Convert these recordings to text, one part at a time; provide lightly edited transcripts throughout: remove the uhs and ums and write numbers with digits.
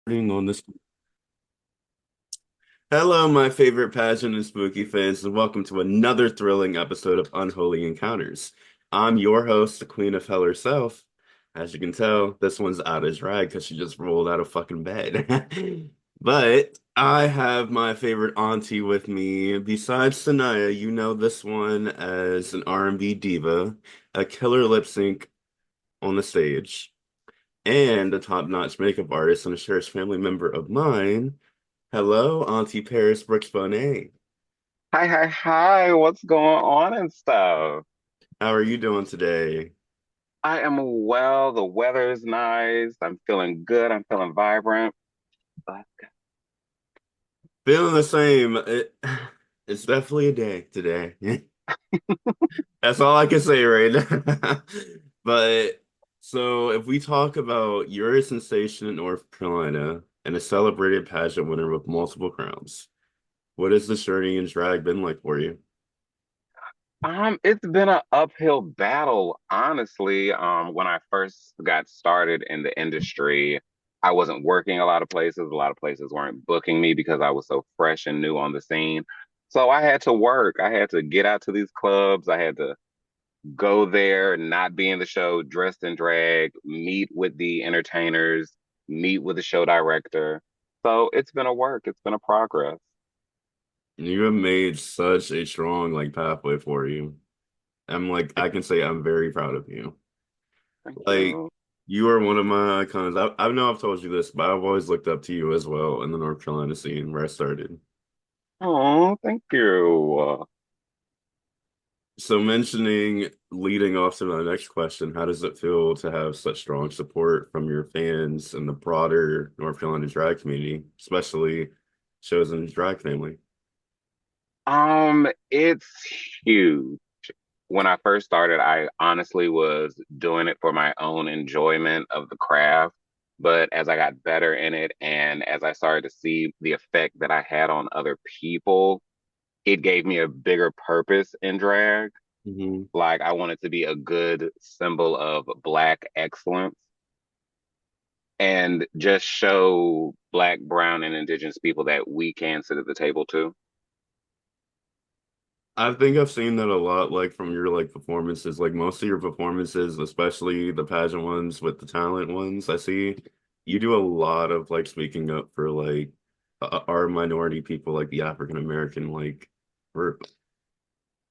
On this. Hello, my favorite pageant and spooky fans, and welcome to another thrilling episode of Unholy Encounters. I'm your host, the Queen of Hell herself. As you can tell, this one's out of drag because she just rolled out of fucking bed. But I have my favorite auntie with me. Besides Sanaya, you know this one as an R&B diva, a killer lip sync on the stage, and a top-notch makeup artist and a cherished family member of mine. Hello, Auntie Paris Brooks Bonet. Hi, hi, hi. What's going on and stuff? How are you doing today? I am well. The weather is nice. I'm feeling good. I'm feeling vibrant. Uh, Feeling the same. It's definitely a day today. That's all I can say right now. But so if we talk about you're a sensation in North Carolina and a celebrated pageant winner with multiple crowns, what has this journey in drag been like for you? it's been an uphill battle, honestly. When I first got started in the industry, I wasn't working a lot of places. A lot of places weren't booking me because I was so fresh and new on the scene. So I had to work. I had to get out to these clubs. I had to go there, not be in the show, dressed in drag, meet with the entertainers, meet with the show director. So it's been a work, it's been a progress. You have made such a strong pathway for you. I can say I'm very proud of you. Thank Like you. you are one of my icons. I know I've told you this, but I've always looked up to you as well in the North Carolina scene where I started. Oh, thank you. So mentioning leading off to my next question, how does it feel to have such strong support from your fans and the broader North Carolina drag community, especially shows in the drag family? It's huge. When I first started, I honestly was doing it for my own enjoyment of the craft. But as I got better in it and as I started to see the effect that I had on other people, it gave me a bigger purpose in drag. Hmm. Like I wanted to be a good symbol of Black excellence and just show Black, Brown, and Indigenous people that we can sit at the table too. I think I've seen that a lot, from your performances, most of your performances, especially the pageant ones with the talent ones. I see you do a lot of speaking up for our minority people, like the African American group.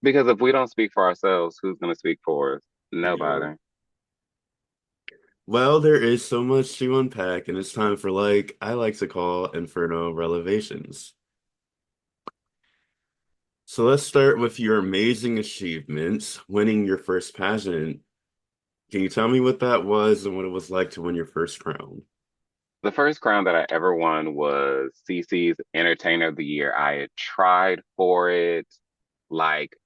Because if we don't speak for ourselves, who's going to speak for us? Yeah. Nobody. Well, there is so much to unpack, and it's time for I like to call Inferno revelations. So let's start with your amazing achievements, winning your first pageant. Can you tell me what that was and what it was like to win your first crown? The first crown that I ever won was CC's Entertainer of the Year. I had tried for it, like,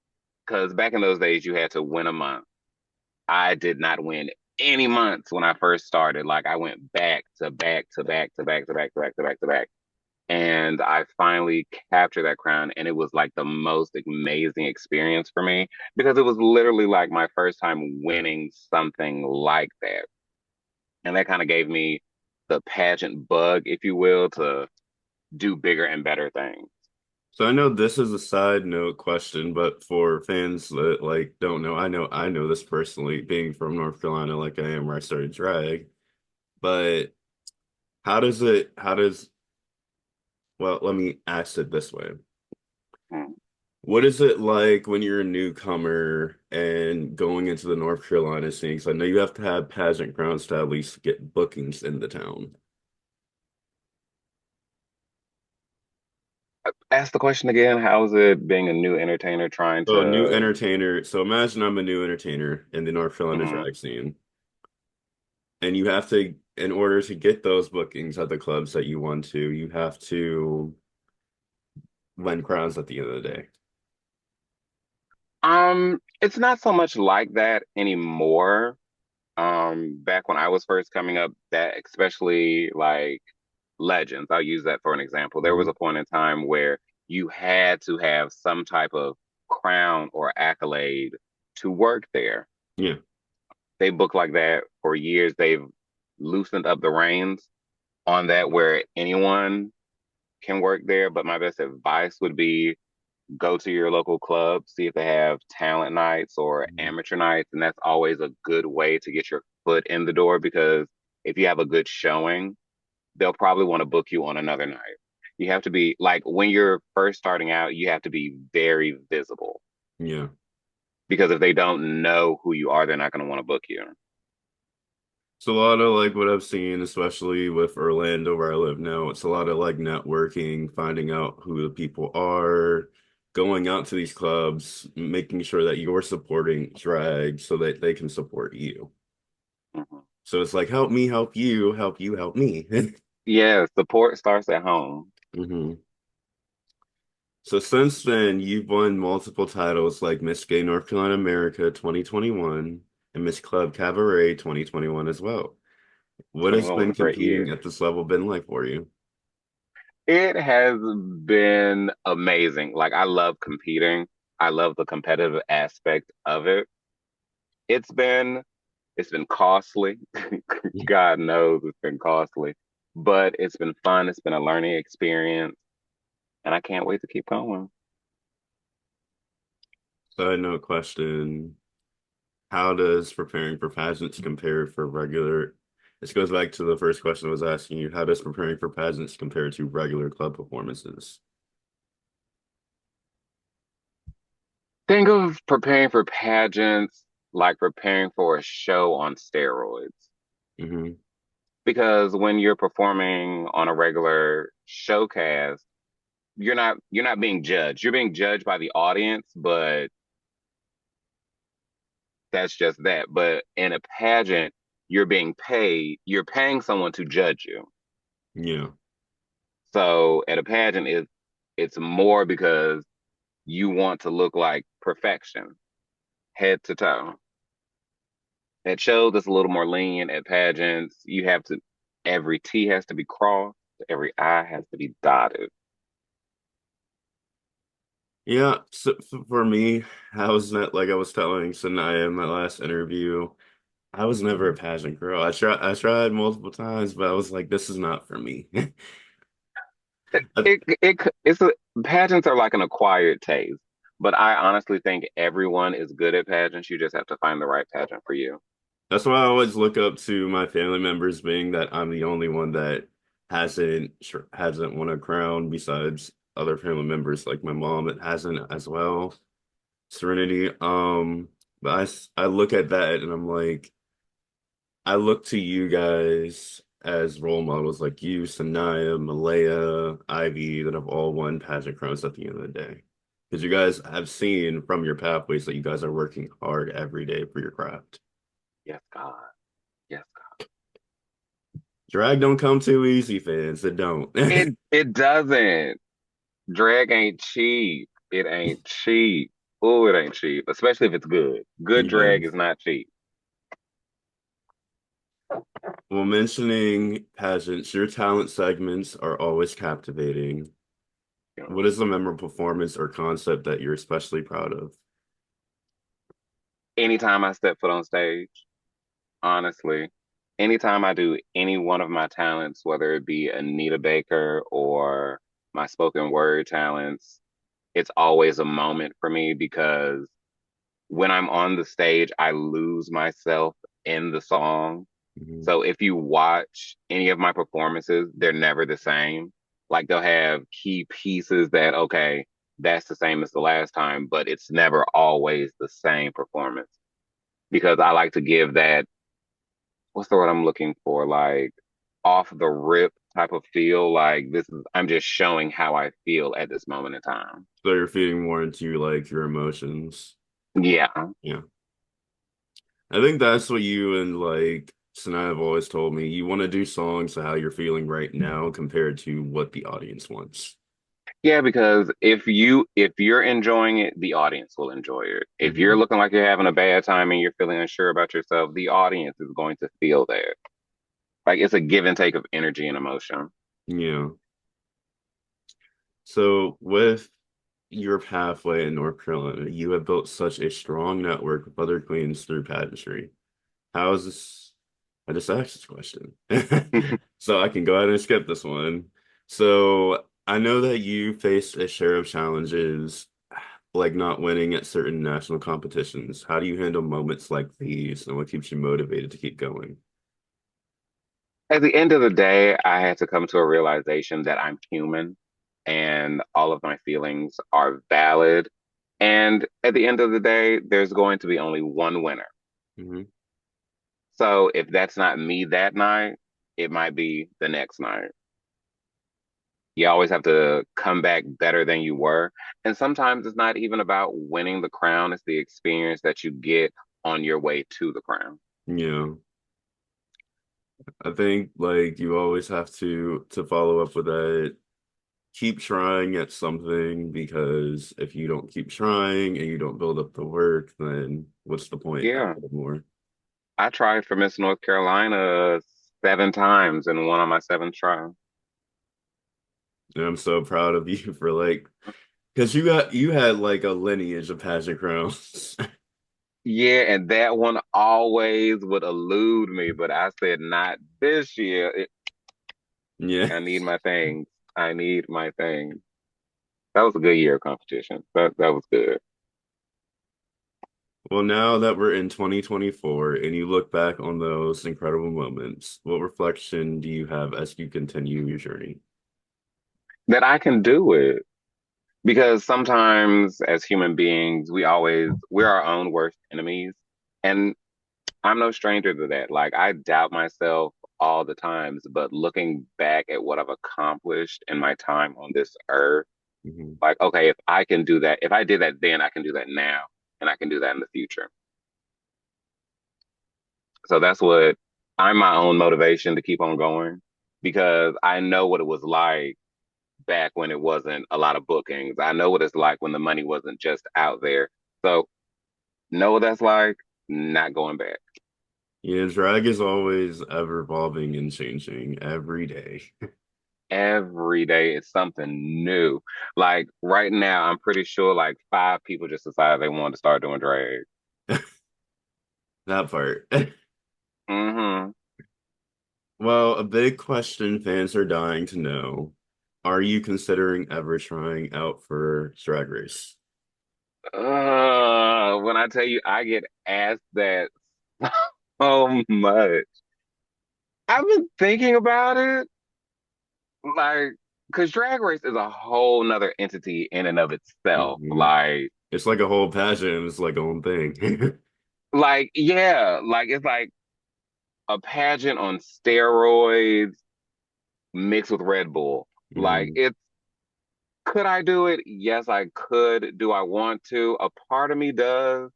because back in those days, you had to win a month. I did not win any months when I first started. Like I went back to back to back to back to back to back to back to back. And I finally captured that crown. And it was like the most amazing experience for me because it was literally like my first time winning something like that. And that kind of gave me the pageant bug, if you will, to do bigger and better things. So I know this is a side note question, but for fans that don't know, I know this personally, being from North Carolina like I am where I started drag. But how does well, let me ask it this way. Mm. What is it like when you're a newcomer and going into the North Carolina scene? 'Cause I know you have to have pageant crowns to at least get bookings in the town. Ask the question again. How is it being a new entertainer trying So a new to? entertainer. So imagine I'm a new entertainer in the North Carolina Mhm. drag scene, and you have to, in order to get those bookings at the clubs that you want to, you have to win crowns at the end of the day. It's not so much like that anymore. Back when I was first coming up, that especially like legends, I'll use that for an example. There was Mhm. a point in time where you had to have some type of crown or accolade to work there. Yeah. They book like that for years. They've loosened up the reins, on that where anyone can work there. But my best advice would be go to your local club, see if they have talent nights or Mhm. amateur nights. And that's always a good way to get your foot in the door because if you have a good showing, they'll probably want to book you on another night. You have to be like when you're first starting out, you have to be very visible Yeah. because if they don't know who you are, they're not going to want to book you. It's a lot of like what I've seen, especially with Orlando where I live now. It's a lot of like networking, finding out who the people are, going out to these clubs, making sure that you're supporting drag so that they can support you. Mhm. So it's like help me, help you, help you, help me. Yeah, support starts at home. hmm So since then, you've won multiple titles like Miss Gay North Carolina America 2021 and Miss Club Cabaret 2021 as well. What has 21 was been a great competing year. at this level been like for you? It has been amazing. Like I love competing. I love the competitive aspect of it. It's been it's been costly. God knows it's been costly, but it's been fun. It's been a learning experience, and I can't wait to keep going. Side note question. How does preparing for pageants compare for regular? This goes back to the first question I was asking you. How does preparing for pageants compare to regular club performances? Think of preparing for pageants like preparing for a show on steroids. hmm Because when you're performing on a regular showcast, you're not being judged. You're being judged by the audience, but that's just that. But in a pageant, you're being paid. You're paying someone to judge you. Yeah. So at a pageant, it's more because you want to look like perfection, head to toe. At shows, it's a little more lenient. At pageants, you have to every T has to be crossed, every I has to be dotted. Yeah. So for me, I was not like I was telling Sanaya in my last interview, I was never a pageant girl. I tried multiple times, but I was like, this is not for me. It's pageants are like an acquired taste, but I honestly think everyone is good at pageants. You just have to find the right pageant for you. That's why I always look up to my family members, being that I'm the only one that hasn't won a crown besides other family members like my mom that hasn't as well. Serenity. But I look at that and I'm like, I look to you guys as role models like you, Sanaya, Malaya, Ivy, that have all won pageant crowns at the end of the day. Because you guys have seen from your pathways that you guys are working hard every day for your craft. Yes, God. Yes. Drag don't come too easy, fans. It don't. It doesn't. Drag ain't cheap. It ain't cheap. Oh, it ain't cheap, especially if it's good. Good drag is Yes. not cheap. Well, mentioning pageants, your talent segments are always captivating. You know, What is the memorable performance or concept that you're especially proud of? anytime I step foot on stage, honestly, anytime I do any one of my talents, whether it be Anita Baker or my spoken word talents, it's always a moment for me because when I'm on the stage, I lose myself in the song. Mhm. So if you watch any of my performances, they're never the same. Like they'll have key pieces that, okay, that's the same as the last time, but it's never always the same performance because I like to give that, what's the word I'm looking for? Like off the rip type of feel. Like I'm just showing how I feel at this moment in time. So you're feeding more into like your emotions. Yeah. Yeah. I think that's what you and like Sanaa have always told me. You want to do songs to how you're feeling right now compared to what the audience wants. Yeah, because if you're enjoying it, the audience will enjoy it. If you're hmm looking like you're having a bad time and you're feeling unsure about yourself, the audience is going to feel that. Like it's a give and take of energy and emotion. Yeah. So with your pathway in North Carolina, you have built such a strong network of other queens through pageantry. How is this? I just asked this question. So I can go ahead and skip this one. So I know that you faced a share of challenges, like not winning at certain national competitions. How do you handle moments like these, and what keeps you motivated to keep going? At the end of the day, I had to come to a realization that I'm human and all of my feelings are valid. And at the end of the day, there's going to be only one winner. Hmm. So if that's not me that night, it might be the next night. You always have to come back better than you were. And sometimes it's not even about winning the crown, it's the experience that you get on your way to the crown. Yeah, I think like you always have to follow up with that. Keep trying at something because if you don't keep trying and you don't build up the work, then what's the point Yeah. after more? I tried for Miss North Carolina 7 times and won on my seventh try. And I'm so proud of you for like because you had like a lineage of pageant crowns. Yeah, and that one always would elude me, but I said not this year. Yeah. I need my things. I need my things. That was a good year of competition. That was good. Well, now that we're in 2024 and you look back on those incredible moments, what reflection do you have as you continue your journey? That I can do it. Because sometimes as human beings, we're our own worst enemies. And I'm no stranger to that. Like I doubt myself all the times, but looking back at what I've accomplished in my time on this earth, Mhm. like, okay, if I can do that, if I did that then, I can do that now, and I can do that in the future. So that's what I'm my own motivation to keep on going because I know what it was like back when it wasn't a lot of bookings. I know what it's like when the money wasn't just out there. So know what that's like, not going back. Yeah, drag is always ever evolving and changing every day. Every day is something new. Like right now, I'm pretty sure like 5 people just decided they wanted to start doing drag. That part. Hmm. Well, a big question fans are dying to know. Are you considering ever trying out for Drag Race? When I tell you, I get asked that so much. I've been thinking about it, like, because Drag Race is a whole nother entity in and of itself. Mhm. It's like a whole pageant, it's like a own thing. Yeah, like it's like a pageant on steroids mixed with Red Bull. Like Mhm. it's could I do it? Yes, I could. Do I want to? A part of me does,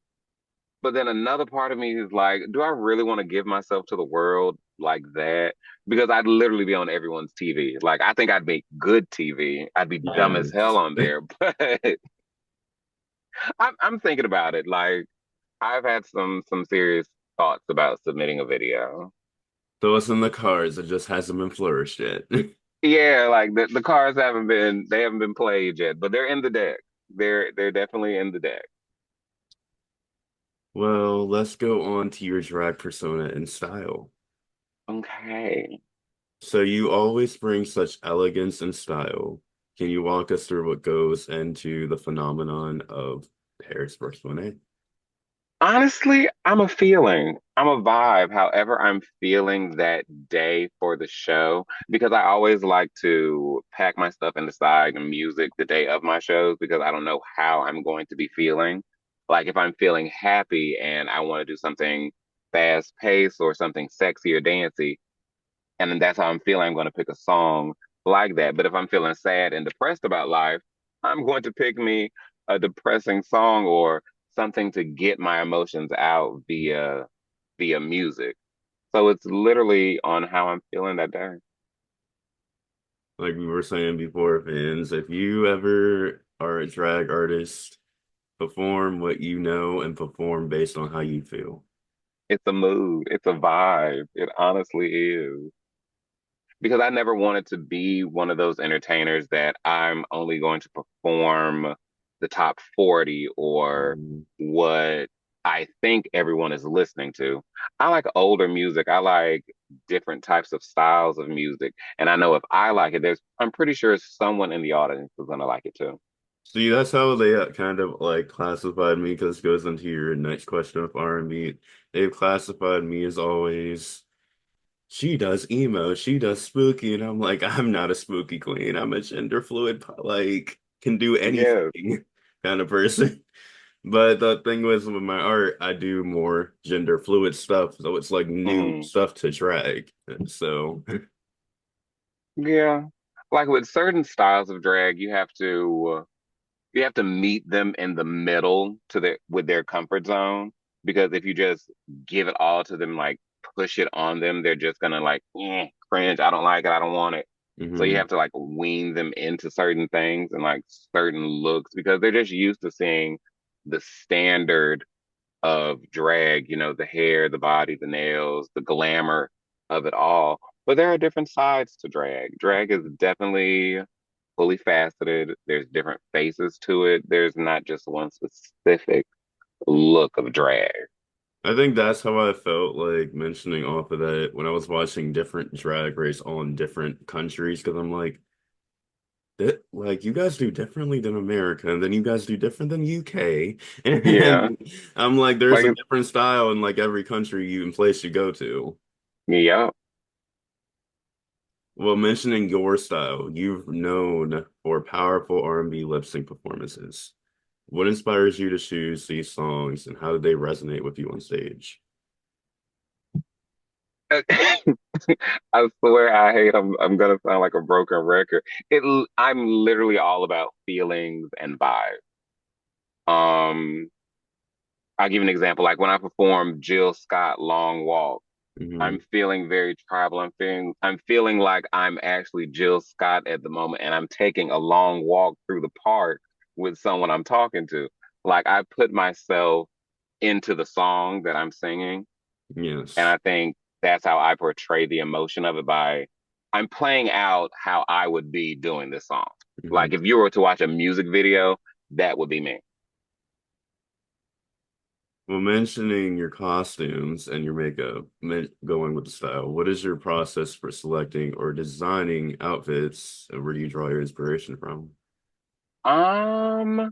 but then another part of me is like, do I really want to give myself to the world like that? Because I'd literally be on everyone's TV. Like I think I'd make good TV. I'd be dumb as hell Yes. on there, but I'm thinking about it. Like I've had some serious thoughts about submitting a video. Throw us in the cards, it just hasn't been flourished yet. Yeah, like the cards haven't been played yet, but they're in the deck. They're definitely in the deck. Well, let's go on to your drag persona and style. Okay. So you always bring such elegance and style. Can you walk us through what goes into the phenomenon of Paris Brooks Bonet? Honestly, I'm a feeling. I'm a vibe. However, I'm feeling that day for the show because I always like to pack my stuff and decide the music the day of my shows because I don't know how I'm going to be feeling. Like if I'm feeling happy and I want to do something fast paced or something sexy or dancey, and then that's how I'm feeling, I'm going to pick a song like that. But if I'm feeling sad and depressed about life, I'm going to pick me a depressing song or something to get my emotions out via music. So it's literally on how I'm feeling that day. Like we were saying before, fans, if you ever are a drag artist, perform what you know and perform based on how you feel. It's a mood, it's a vibe. It honestly is. Because I never wanted to be one of those entertainers that I'm only going to perform the top 40 or Mhm. what I think everyone is listening to. I like older music. I like different types of styles of music. And I know if I like it, I'm pretty sure someone in the audience is gonna like it too. See, that's how they kind of like classified me because it goes into your next question of R&B. They've classified me as always, she does emo, she does spooky, and I'm like, I'm not a spooky queen. I'm a gender fluid, like can do Yes. anything kind of person. But the thing was with my art, I do more gender fluid stuff, so it's like new Hmm. stuff to drag. And so, Yeah. Like with certain styles of drag, you have to meet them in the middle to their with their comfort zone. Because if you just give it all to them, like push it on them, they're just gonna like cringe. I don't like it. I don't want it. So you mhm. have to like wean them into certain things and like certain looks because they're just used to seeing the standard of drag, the hair, the body, the nails, the glamour of it all. But there are different sides to drag. Drag is definitely fully faceted. There's different faces to it. There's not just one specific look of drag. I think that's how I felt like mentioning off of that when I was watching different drag race on different countries because I'm like, that like you guys do differently than America, and then you guys do different than UK. Yeah. And I'm like, there's Like, a different style in like every country you and place you go to. yeah. Well, mentioning your style, you've known for powerful R&B lip sync performances. What inspires you to choose these songs, and how did they resonate with you on stage? I swear I hate I'm gonna sound like a broken record. I'm literally all about feelings and vibes. Um, I'll give you an example. Like when I performed Jill Scott Long Walk, Hmm. I'm feeling very tribal. I'm feeling like I'm actually Jill Scott at the moment and I'm taking a long walk through the park with someone I'm talking to. Like I put myself into the song that I'm singing, and Yes. I think that's how I portray the emotion of it by I'm playing out how I would be doing this song. Hmm. Like if you were to watch a music video, that would be me. Well, mentioning your costumes and your makeup, going with the style, what is your process for selecting or designing outfits? And where do you draw your inspiration from? Um,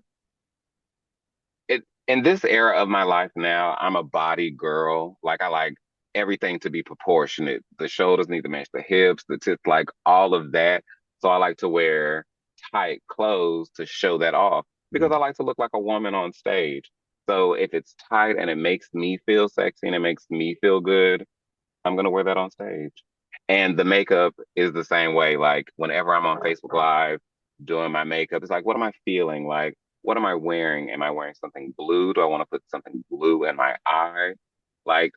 in this era of my life now, I'm a body girl. Like I like everything to be proportionate. The shoulders need to match the hips, the tits, like all of that. So I like to wear tight clothes to show that off because I like to look like a woman on stage. So if it's tight and it makes me feel sexy and it makes me feel good, I'm gonna wear that on stage. And the makeup is the same way. Like whenever I'm on Facebook Live doing my makeup, it's like, what am I feeling? Like, what am I wearing? Am I wearing something blue? Do I want to put something blue in my eye? Like,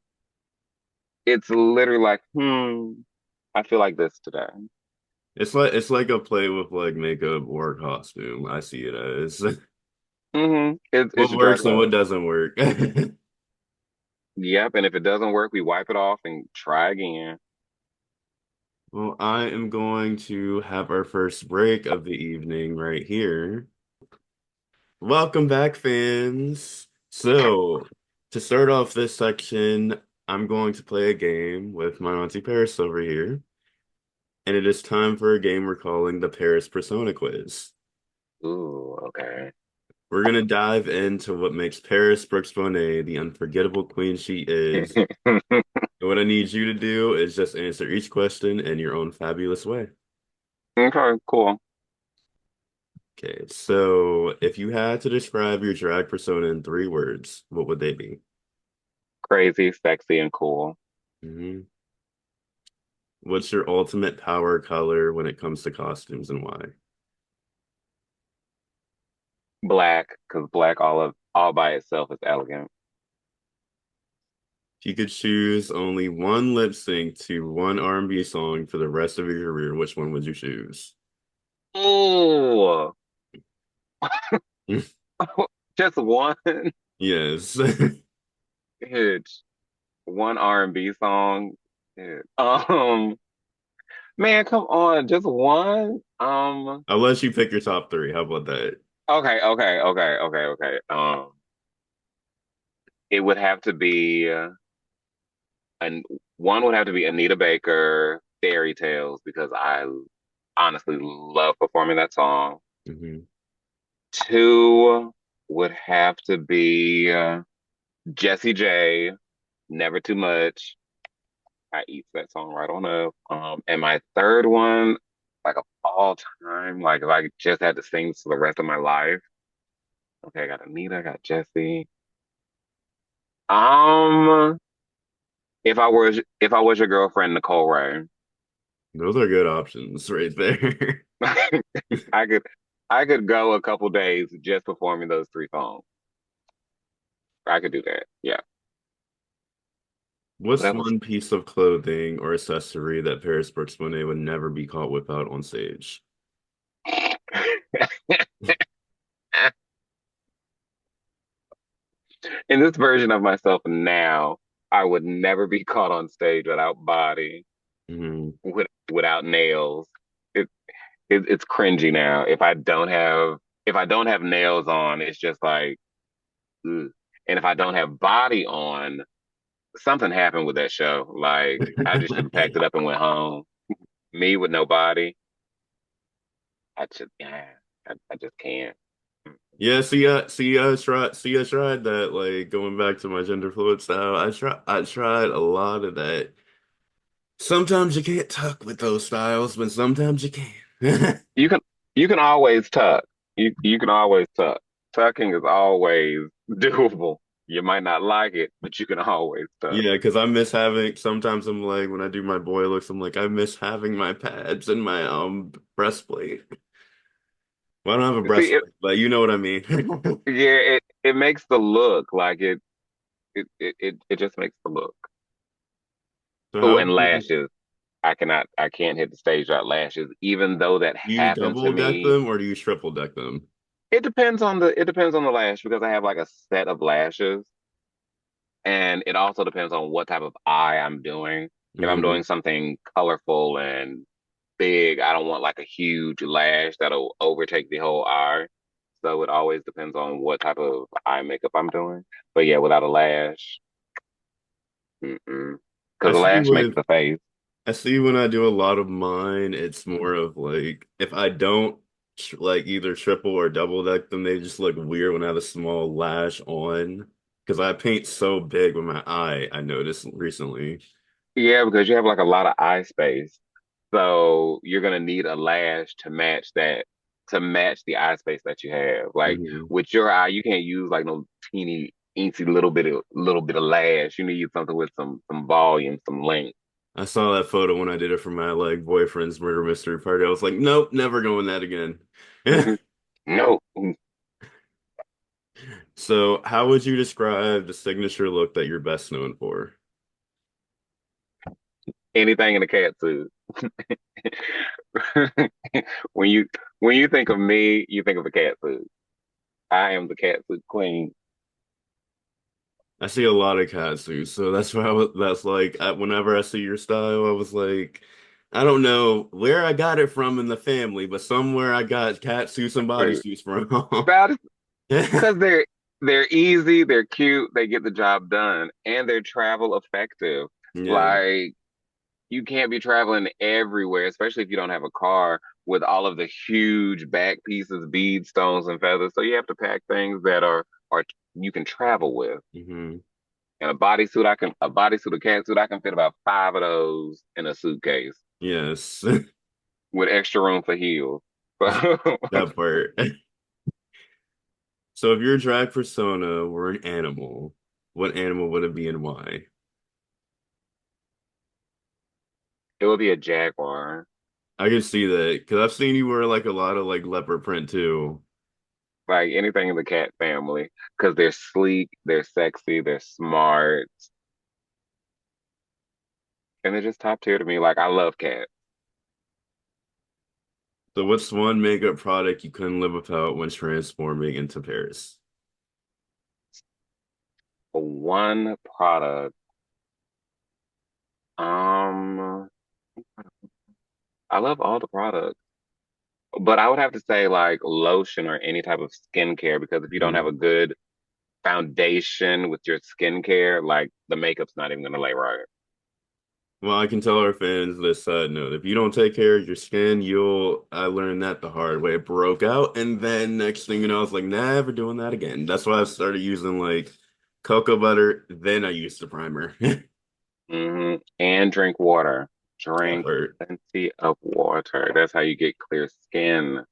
it's literally like, I feel like this today. It's like a play with like makeup or costume. I see it as It's what your drag works and what love. doesn't work. Yep. And if it doesn't work, we wipe it off and try again. Well, I am going to have our first break of the evening right here. Welcome back, fans. So, to start off this section, I'm going to play a game with my Auntie Paris over here, and it is time for a game we're calling the Paris Persona Quiz. Ooh, okay. We're gonna dive into what makes Paris Brooks Bonet the unforgettable queen she is. And what I need you to do is just answer each question in your own fabulous way. Okay, cool. Okay, so if you had to describe your drag persona in 3 words, what would they be? Crazy, sexy, and cool. Mhm. What's your ultimate power color when it comes to costumes and why? Black, because black all by itself is elegant. If you could choose only one lip sync to one R&B song for the rest of your career, which one would you choose? Ooh, just one Yes. hit, one R&B song. Hit. Man, come on, just one. I'll let you pick your top 3. How about that? Okay. it would have to be and one would have to be Anita Baker, Fairy Tales, because I honestly love performing that song. Hmm. Two would have to be Jessie J, Never Too Much. I eat that song right on up. And my third one, like of all time, like if I just had to sing for the rest of my life. Okay, I got Anita, I got Jessie. Um, if I was your girlfriend, Nicole Ray. Those are good options right there. I could I could go a couple days just performing those three songs. I could do that. Yeah. What's That was one piece of clothing or accessory that Paris Brooks Bonet would never be caught without on stage? in this version of myself now, I would never be caught on stage without body, Hmm. without nails. It, it's cringy now. If I don't have nails on, it's just like, ugh. And if I don't have body on, something happened with that show. Like I just should have packed it up and went home. Me with no body, yeah, I just can't. Yeah, I tried that. Like going back to my gender fluid style, I tried a lot of that. Sometimes you can't tuck with those styles, but sometimes you can. You can you can always tuck. You can always tuck. Tucking is always doable. You might not like it, but you can always tuck. Yeah, because I miss having. Sometimes I'm like when I do my boy looks, I'm like I miss having my pads and my breastplate. Well, I don't have a See, breastplate, but you know what I mean. it makes the look like it just makes the look. So Oh, how and would you lashes. I can't hit the stage without lashes, even though that do you happened to double deck me. them or do you triple deck them? It depends on the lash because I have like a set of lashes. And it also depends on what type of eye I'm doing. If I'm Hmm. doing something colorful and big, I don't want like a huge lash that'll overtake the whole eye. So it always depends on what type of eye makeup I'm doing. But yeah, without a lash, mm-mm. I Because the see lash makes with the face. I see when I do a lot of mine, it's more of like if I don't like either triple or double deck them, they just look weird when I have a small lash on. Because I paint so big with my eye, I noticed recently. Yeah, because you have like a lot of eye space. So you're gonna need a lash to match the eye space that you have. Like Hmm. with your eye, you can't use like no teeny eensy little bit of lash. You need something with some volume, some length. I saw that photo when I did it for my like boyfriend's murder mystery party. I was like, nope, never going that again. No, So, how would you describe the signature look that you're best known for? anything in a cat suit. When you when you think of me, you think of a cat suit. I am the cat suit queen. I see a lot of cat suits, so that's why that's like whenever I see your style, I was like, I don't know where I got it from in the family, but somewhere I got cat suits and bodysuits from. About because they're easy, they're cute, they get the job done, and they're travel effective. Yeah. Like you can't be traveling everywhere, especially if you don't have a car with all of the huge back pieces, beads, stones, and feathers. So you have to pack things that are you can travel with. Hmm. And a bodysuit, a cat suit, I can fit about five of those in a suitcase Yes. with extra room for heels. That part. So if your drag persona were an animal, what animal would it be and why? It would be a jaguar. I can see that because I've seen you wear like a lot of like leopard print too. Like anything in the cat family, because they're sleek, they're sexy, they're smart, and they're just top tier to me. Like I love cats. So what's one makeup product you couldn't live without when transforming into Paris? One product, um, I love all the products, but I would have to say like lotion or any type of skincare because if you don't have Mhm. a good foundation with your skincare, like the makeup's not even gonna lay right. Well, I can tell our fans this side note. If you don't take care of your skin, I learned that the hard way. It broke out, and then next thing you know, I was like, never doing that again. That's why I started using like cocoa butter. Then I used the primer. And drink water. That Drink part. plenty of water. That's how you get clear skin.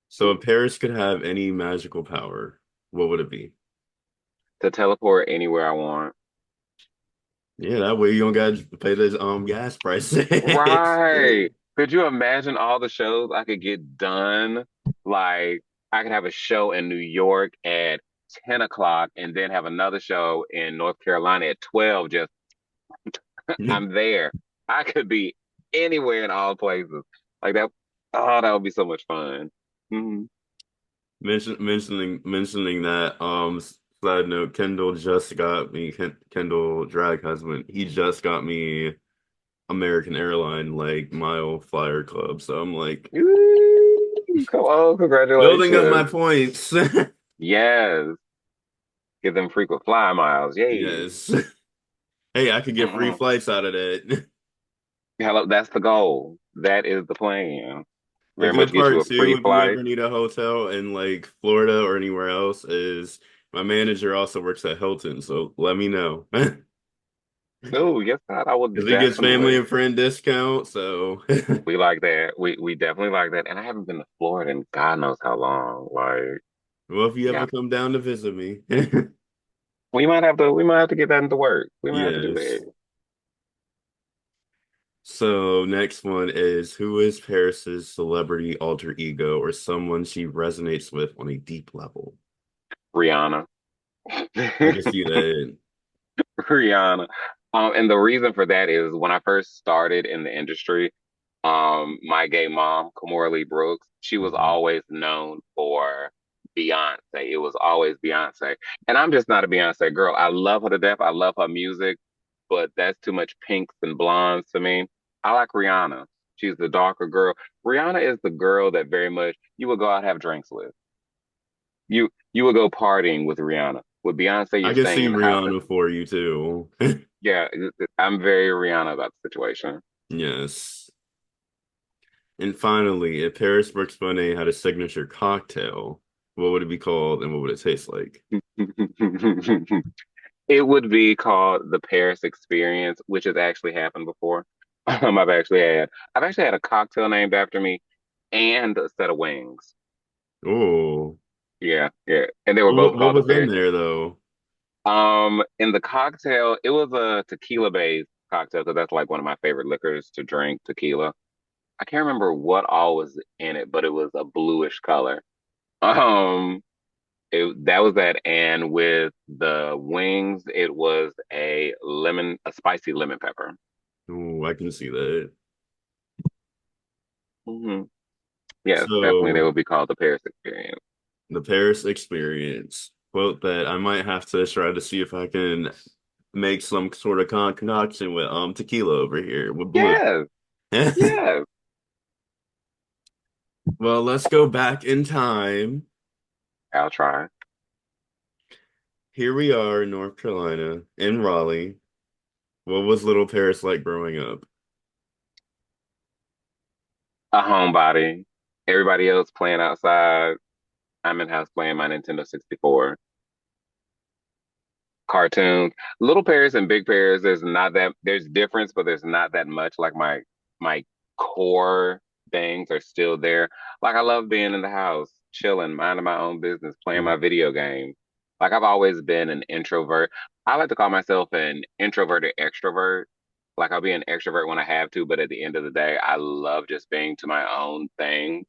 So if Paris could have any magical power, what would it be? To teleport anywhere I want. Yeah, that way you don't got to pay those gas prices. Right. Could you imagine all the shows I could get done? Like, I could have a show in New York at 10 o'clock and then have another show in North Carolina at 12. Just, I'm there. I could be anywhere in all places. Like that. Oh, that would be so much fun. Mhm. Mentioning that, side note, Kendall just got me, Kendall drag husband, he just got me American Airline like mile flyer club. So I'm like Ooh, come on, building up my congratulations. points. Yes. Give them frequent flyer miles. Yay. Yes. Hey, I could get free Mhm. flights out of that. Hello, that's the goal. That is the plan. A Very good much get you part a too, free if you flight. ever need a hotel in like Florida or anywhere else, is my manager also works at Hilton, so let me know. Oh, yes, God, I will Because he gets family definitely. and friend discount, so We like that. We definitely like that. And I haven't been to Florida in God knows how long. Like, well, if you yeah. ever come down to visit me. We might have to get that into work. We might have to do Yes. that. So next one is, who is Paris's celebrity alter ego or someone she resonates with on a deep level? Rihanna. I can see that. Rihanna. And the reason for that is when I first started in the industry, my gay mom, Paris Brooks, she was Mhm. always known for Beyonce. It was always Beyonce. And I'm just not a Beyonce girl. I love her to death. I love her music, but that's too much pinks and blondes to me. I like Rihanna. She's the darker girl. Rihanna is the girl that very much you would go out and have drinks with. You would go partying with Rihanna. With Beyonce, I you're can staying see in the house. Rihanna for you too. Yeah, I'm very Rihanna about the situation. Yes. And finally, if Paris Brooks Bonet had a signature cocktail, what would it be called and what would it taste like? It would be called the Paris Experience, which has actually happened before. I've actually had a cocktail named after me and a set of wings. Oh, Yeah, yeah. And they were both what called the was in Paris. there though? In the cocktail, it was a tequila based cocktail because that's like one of my favorite liquors to drink, tequila. I can't remember what all was in it, but it was a bluish color. Um, that was that, and with the wings, it was a spicy lemon pepper. Oh, I can see that. hmm Yes, definitely, they So would be called the Paris Experience. the Paris experience. Quote that I might have to try to see if I can make some sort of concoction with tequila over here with blue. Yes, yes, Well, let's go back in time. I'll try. Here we are in North Carolina, in Raleigh. What was little Paris like growing up? A homebody. Everybody else playing outside. I'm in house playing my Nintendo 64. Cartoons. Little Paris and Big Paris, there's difference, but there's not that much. Like my core things are still there. Like I love being in the house, chilling, minding my own business, playing my video games. Like I've always been an introvert. I like to call myself an introverted extrovert. Like I'll be an extrovert when I have to, but at the end of the day, I love just being to my own things,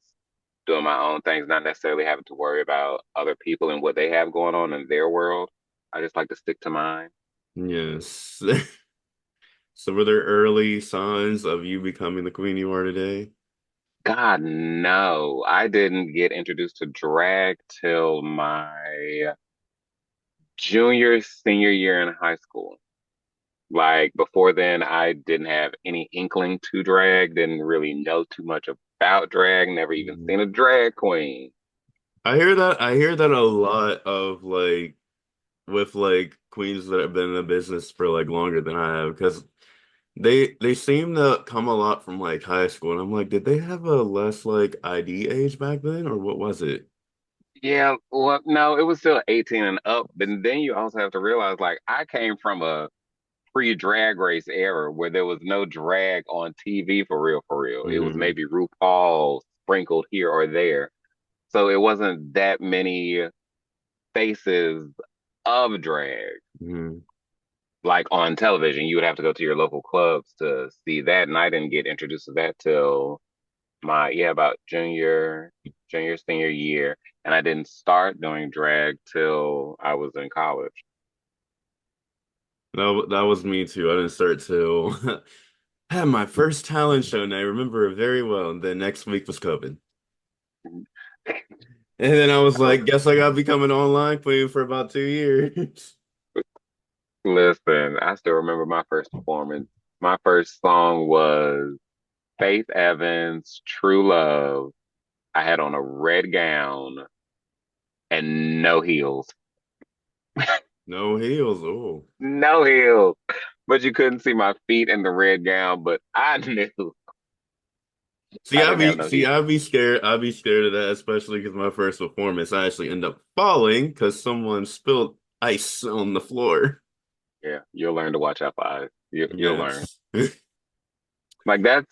doing my own things, not necessarily having to worry about other people and what they have going on in their world. I just like to stick to mine. Yes. So were there early signs of you becoming the queen you are today? God, no, I didn't get introduced to drag till my junior, senior year in high school. Like before then, I didn't have any inkling to drag, didn't really know too much about drag, never even Mhm. seen a drag queen. I hear that a lot of like with like queens that have been in the business for like longer than I have because they seem to come a lot from like high school and I'm like, did they have a less like ID age back then or what was it? Yeah, well, no, it was still 18 and up. But then you also have to realize, like, I came from a pre-drag race era where there was no drag on TV for real, for real. It was Hmm. maybe RuPaul sprinkled here or there. So it wasn't that many faces of drag. Hmm. Like on television, you would have to go to your local clubs to see that, and I didn't get introduced to that till my yeah about senior year, and I didn't start doing drag till I was in college. No, that was me too. I didn't start till I had my first talent show and I remember it very well. And then next week was COVID. And then I was like, guess I gotta become an online queen for about 2 years. Listen, I still remember my first performance. My first song was Faith Evans' True Love. I had on a red gown and no heels. No heels. Oh. No heels. But you couldn't see my feet in the red gown, but I knew I didn't have no heels. I'd be scared. I'd be scared of that, especially because my first performance, I actually end up falling because someone spilled ice on the floor. Yeah, you'll learn to watch out for eyes. You'll learn. Yes. Like that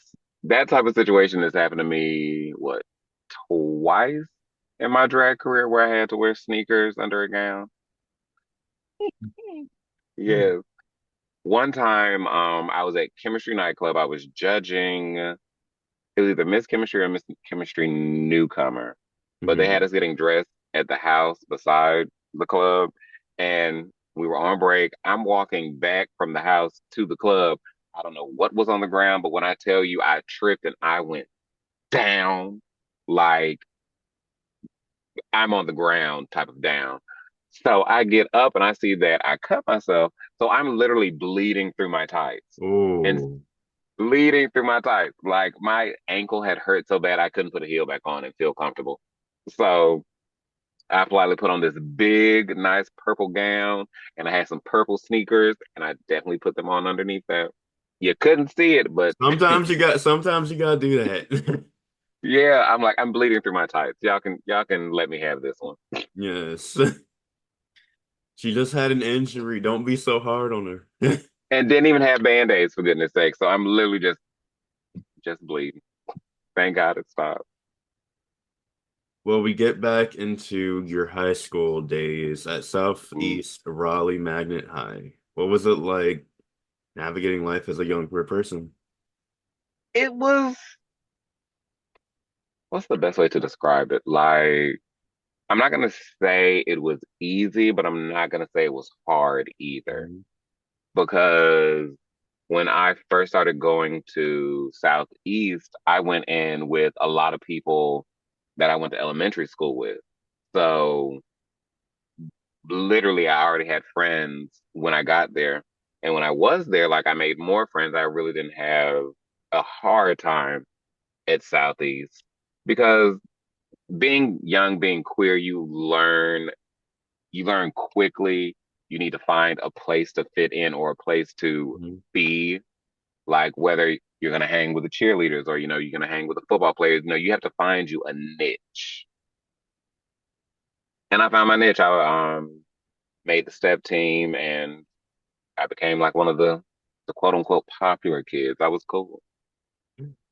type of situation has happened to me, what, twice in my drag career where I had to wear sneakers under a gown. Yeah. One time, I was at Chemistry Nightclub. I was judging, it was either Miss Chemistry or Miss Chemistry Newcomer. But they had Mhm. us getting dressed at the house beside the club. And we were on break. I'm walking back from the house to the club. I don't know what was on the ground, but when I tell you I tripped and I went down, like I'm on the ground type of down. So I get up and I see that I cut myself. So I'm literally bleeding through my tights and Oh. bleeding through my tights. Like my ankle had hurt so bad I couldn't put a heel back on and feel comfortable. So I politely put on this big, nice purple gown and I had some purple sneakers and I definitely put them on underneath that. You couldn't see it, but Sometimes you gotta do that. yeah, I'm bleeding through my tights. Y'all can let me have this one. Yes. She just had an injury. Don't be so hard on her. And didn't even have band-aids for goodness sake. So I'm literally just bleeding. Thank God it stopped. Well, we get back into your high school days at Mm. Southeast Raleigh Magnet High. What was it like navigating life as a young queer person? It was, what's the best way to describe it? Like, I'm not gonna say it was easy, but I'm not gonna say it was hard either. Mhm. Because when I first started going to Southeast, I went in with a lot of people that I went to elementary school with. So literally I already had friends when I got there. And when I was there, like I made more friends. I really didn't have a hard time at Southeast because being young, being queer, you learn quickly. You need to find a place to fit in or a place to Mhm. be, like whether you're gonna hang with the cheerleaders or you're gonna hang with the football players. No, you have to find you a niche. And I found my niche. I made the step team and I became like one of the quote unquote popular kids. I was cool.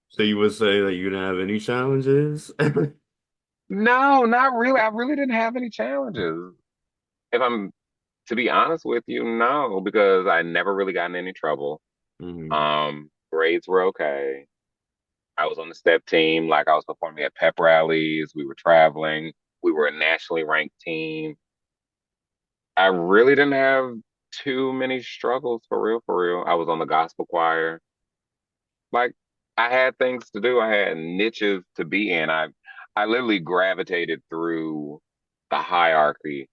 So you would say that you didn't have any challenges? No, not really. I really didn't have any challenges. If I'm to be honest with you, no, because I never really got in any trouble. Mhm. Grades were okay. I was on the step team, like I was performing at pep rallies. We were traveling. We were a nationally ranked team. I really didn't have too many struggles for real, for real. I was on the gospel choir. Like I had things to do. I had niches to be in. I literally gravitated through the hierarchy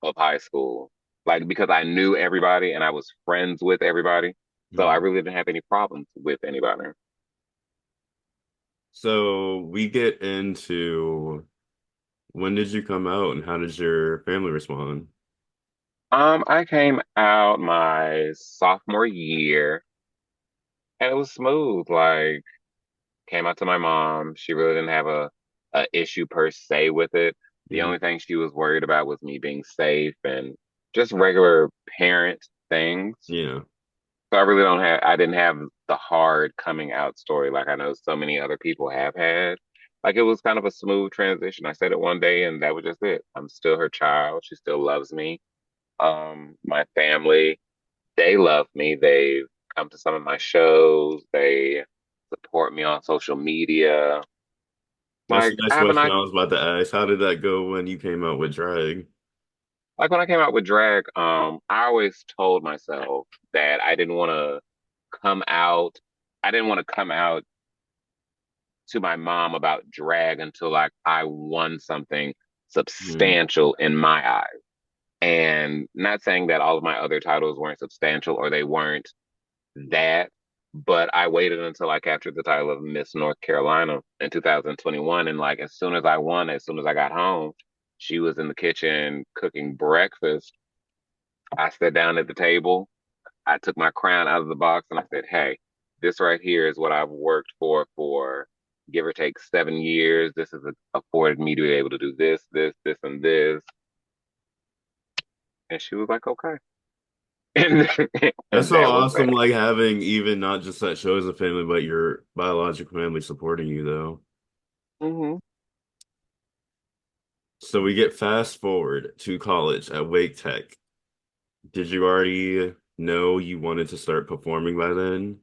of high school. Like because I knew everybody and I was friends with everybody. So I Mhm. really didn't have any problems with anybody. So we get into When did you come out and how did your family respond? I came out my sophomore year and it was smooth. Like, came out to my mom. She really didn't have a issue per se with it. The Mhm. only thing she was worried about was me being safe and just regular parent things. Yeah. So I didn't have the hard coming out story like I know so many other people have had. Like it was kind of a smooth transition. I said it one day and that was just it. I'm still her child. She still loves me. My family, they love me. They've come to some of my shows. They support me on social media. That's the Like next I have a question nice, I was about to ask. How did that go when you came out with drag? like when I came out with drag, I always told myself that come out. I didn't want to come out to my mom about drag until like I won something Mhm. substantial in my eyes. And not saying that all of my other titles weren't substantial or they weren't that, but I waited until I captured the title of Miss North Carolina in 2021. And like as soon as I won, as soon as I got home, she was in the kitchen cooking breakfast. I sat down at the table. I took my crown out of the box and I said, "Hey, this right here is what I've worked for give or take 7 years. This has afforded me to be able to do this, and this." And she was like, "Okay." And, That's and so that was awesome, that. like having even not just that show as a family, but your biological family supporting you though. Hmm. So we get fast forward to college at Wake Tech. Did you already know you wanted to start performing by then?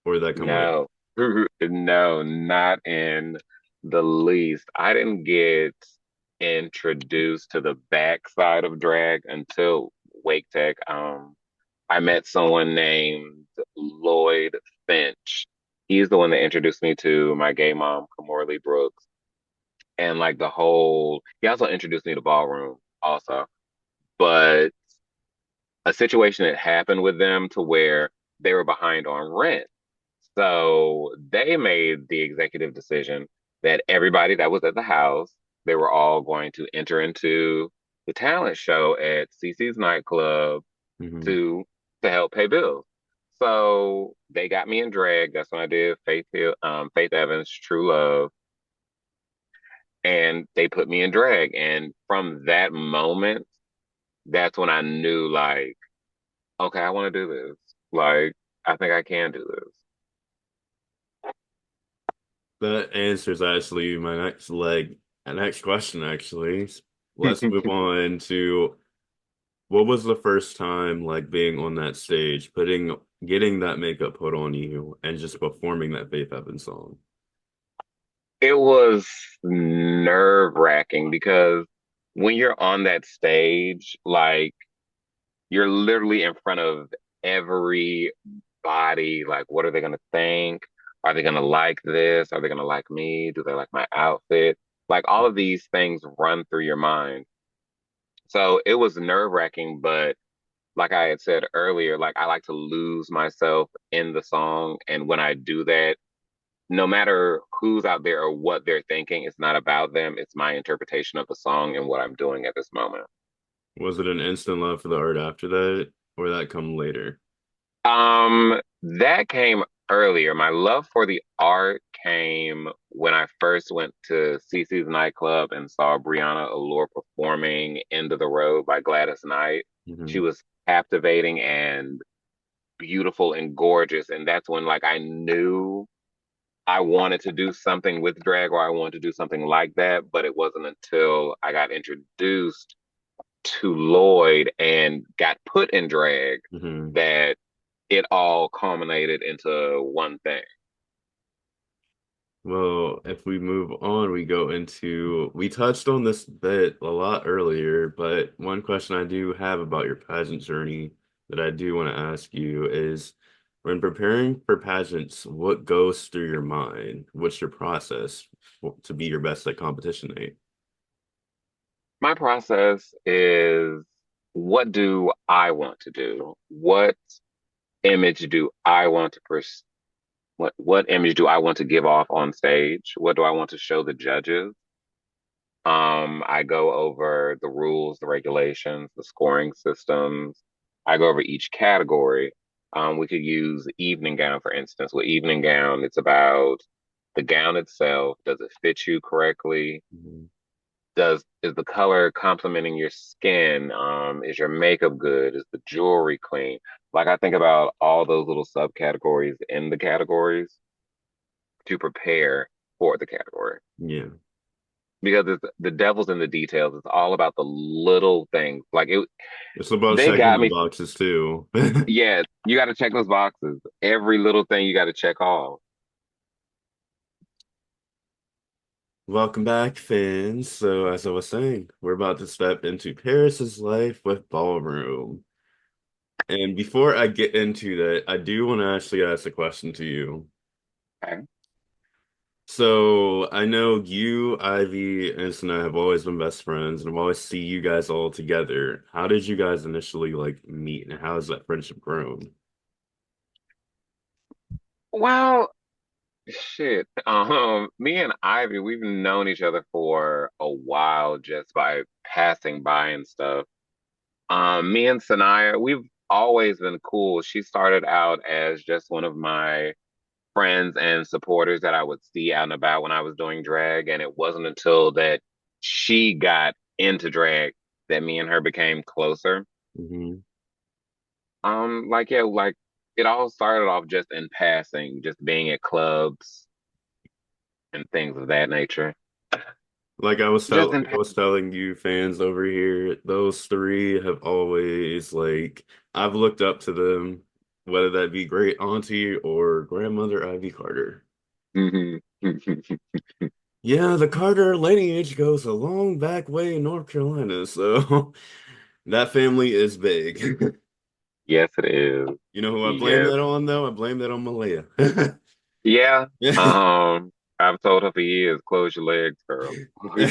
Or did that come later? No, no, not in the least. I didn't get introduced to the backside of drag until Wake Tech. I met someone named Lloyd Finch. He's the one that introduced me to my gay mom, Kamorley Brooks, and like he also introduced me to Ballroom also. But a situation had happened with them to where they were behind on rent. So they made the executive decision that everybody that was at the house, they were all going to enter into the talent show at CC's nightclub Hmm. to to help pay bills. So they got me in drag. That's when I did Faith Evans, True Love, and they put me in drag. And from that moment, that's when I knew, like, okay, I want to do this. Like, I think I can do this. That answers actually my next question actually. Let's move on to what was the first time like being on that stage, getting that makeup put on you and just performing that Faith Evans song? It was nerve-wracking because when you're on that stage, like you're literally in front of everybody. Like, what are they gonna think? Are they gonna like this? Are they gonna like me? Do they like my outfit? Like all of these things run through your mind. So it was nerve-wracking, but like I had said earlier, like I like to lose myself in the song. And when I do that, no matter who's out there or what they're thinking, it's not about them. It's my interpretation of the song and what I'm doing at this moment. Was it an instant love for the art after that, or that come later? That came earlier. My love for the art came when I first went to Cece's nightclub and saw Brianna Allure performing End of the Road by Gladys Knight. She Hmm. was captivating and beautiful and gorgeous. And that's when like I knew I wanted to do something with drag or I wanted to do something like that, but it wasn't until I got introduced to Lloyd and got put in drag Hmm. that it all culminated into one thing. Well, if we move on, we touched on this bit a lot earlier, but one question I do have about your pageant journey that I do want to ask you is when preparing for pageants, what goes through your mind? What's your process to be your best at competition night? My process is what do I want to do? What image do I want to what image do I want to give off on stage? What do I want to show the judges? I go over the rules, the regulations, the scoring systems. I go over each category. We could use evening gown, for instance. With evening gown, it's about the gown itself. Does it fit you correctly? Mhm. Is the color complementing your skin? Is your makeup good? Is the jewelry clean? Like I think about all those little subcategories in the categories to prepare for the category. Yeah. Because the devil's in the details. It's all about the little things. It's about They checking got the me. boxes too. Yeah, you got to check those boxes. Every little thing you got to check off. Welcome back, fans. So, as I was saying, we're about to step into Paris's life with Ballroom. And before I get into that, I do want to actually ask a question to you. Okay. So, I know you, Ivy, and Sana have always been best friends, and I've always see you guys all together. How did you guys initially like meet, and how has that friendship grown? Well, shit. Me and Ivy, we've known each other for a while just by passing by and stuff. Me and Sanaya, we've always been cool. She started out as just one of my friends and supporters that I would see out and about when I was doing drag, and it wasn't until that she got into drag that me and her became closer. Hmm. Like it all started off just in passing, just being at clubs and things of that nature. Just in Like I was telling you fans over here, those three have always like I've looked up to them, whether that be great auntie or grandmother Ivy Carter. passing. Yeah, the Carter lineage goes a long back way in North Carolina, so that family is big. Yes, it is. You know who I blame Yes. that on though? I blame that on Malaya. Yeah. I've told her for years, close your legs, girl.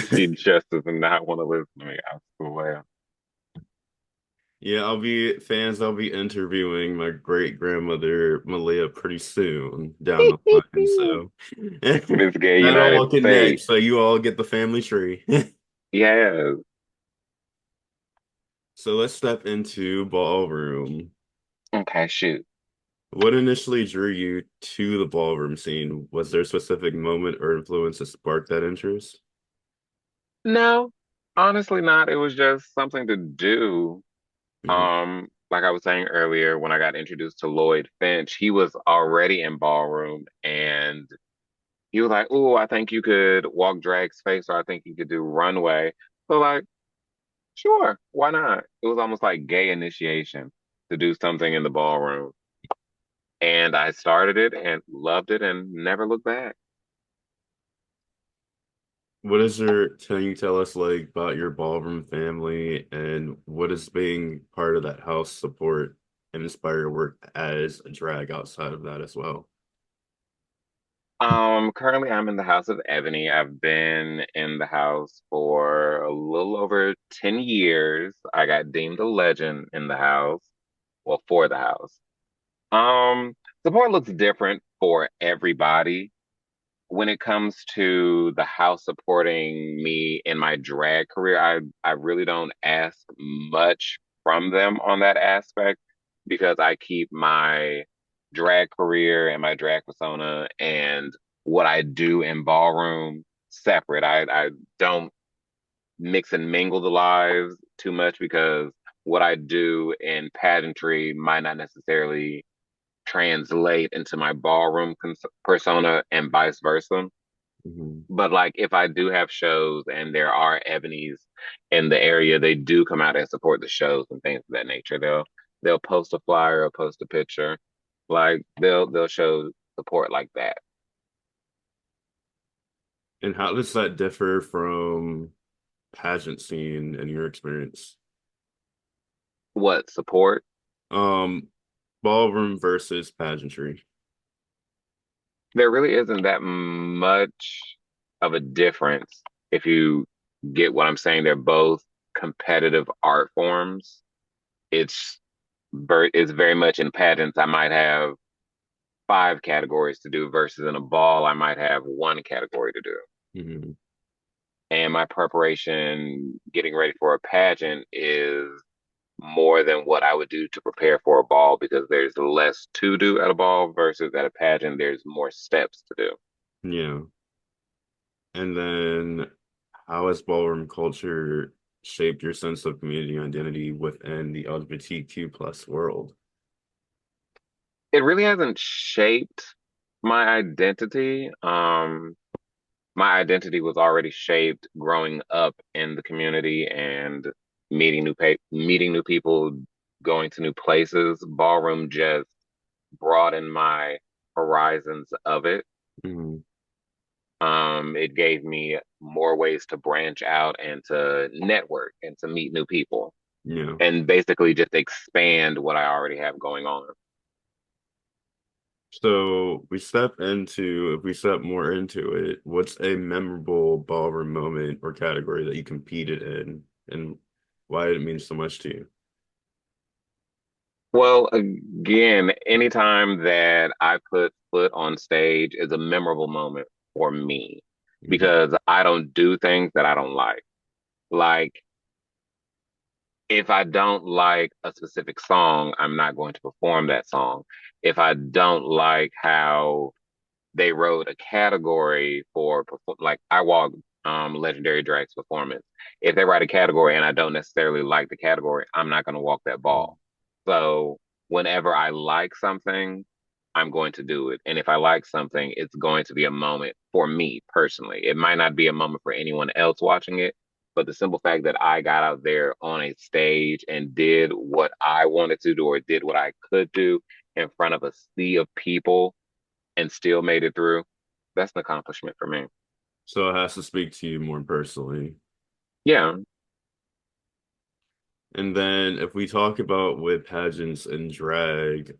She just does not want to listen to me. I swear. Yeah, I'll be interviewing my great grandmother Malia pretty soon down the line. So Miss Gay that United all connects. States. So you all get the family tree. Yes. So let's step into ballroom. Okay, shoot. What initially drew you to the ballroom scene? Was there a specific moment or influence that sparked that interest? No, honestly not. It was just something to do. Mhm. Like I was saying earlier, when I got introduced to Lloyd Finch, he was already in ballroom and he was like, "Oh, I think you could walk drag space, or I think you could do runway." So like, sure, why not? It was almost like gay initiation to do something in the ballroom. And I started it and loved it and never looked back. What is your, can you tell us like about your ballroom family and what is being part of that house support and inspire your work as a drag outside of that as well? Currently I'm in the House of Ebony. I've been in the house for a little over 10 years. I got deemed a legend in the house, well, for the house. Um, Support looks different for everybody. When it comes to the house supporting me in my drag career, I really don't ask much from them on that aspect because I keep my drag career and my drag persona and what I do in ballroom separate. I don't mix and mingle the lives too much because what I do in pageantry might not necessarily translate into my ballroom persona and vice versa. Mhm. But like if I do have shows and there are ebonies in the area, they do come out and support the shows and things of that nature. They'll post a flyer or post a picture. Like they'll show support like that. And how does that differ from pageant scene in your experience? What support? Um, Ballroom versus pageantry. There really isn't that much of a difference if you get what I'm saying. They're both competitive art forms. It's it's very much in pageants. I might have five categories to do versus in a ball, I might have one category to do. Mhm. And my preparation getting ready for a pageant is more than what I would do to prepare for a ball because there's less to do at a ball versus at a pageant, there's more steps to do. Yeah. And then how has ballroom culture shaped your sense of community identity within the LGBTQ plus world? It really hasn't shaped my identity. My identity was already shaped growing up in the community and meeting new people, going to new places. Ballroom just broadened my horizons of it. Mhm. It gave me more ways to branch out and to network and to meet new people Yeah. and basically just expand what I already have going on. So if we step more into it, what's a memorable ballroom moment or category that you competed in and why did it mean so much to you? Well, again, anytime that I put foot on stage is a memorable moment for me Mhm. because I don't do things that I don't like. Like, if I don't like a specific song, I'm not going to perform that song. If I don't like how they wrote a category for like I walk legendary drag's performance. If they write a category and I don't necessarily like the category, I'm not going to walk that ball. So whenever I like something, I'm going to do it. And if I like something, it's going to be a moment for me personally. It might not be a moment for anyone else watching it, but the simple fact that I got out there on a stage and did what I wanted to do or did what I could do in front of a sea of people and still made it through, that's an accomplishment for me. So it has to speak to you more personally. Yeah. And then if we talk about with pageants and drag,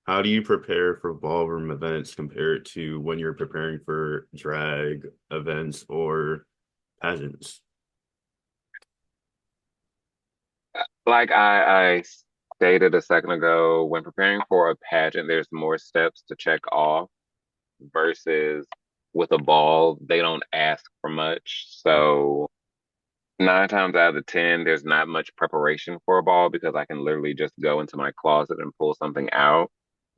how do you prepare for ballroom events compared to when you're preparing for drag events or pageants? Like I stated a second ago, when preparing for a pageant, there's more steps to check off versus with a ball, they don't ask for much. So nine times out of 10, there's not much preparation for a ball because I can literally just go into my closet and pull something out.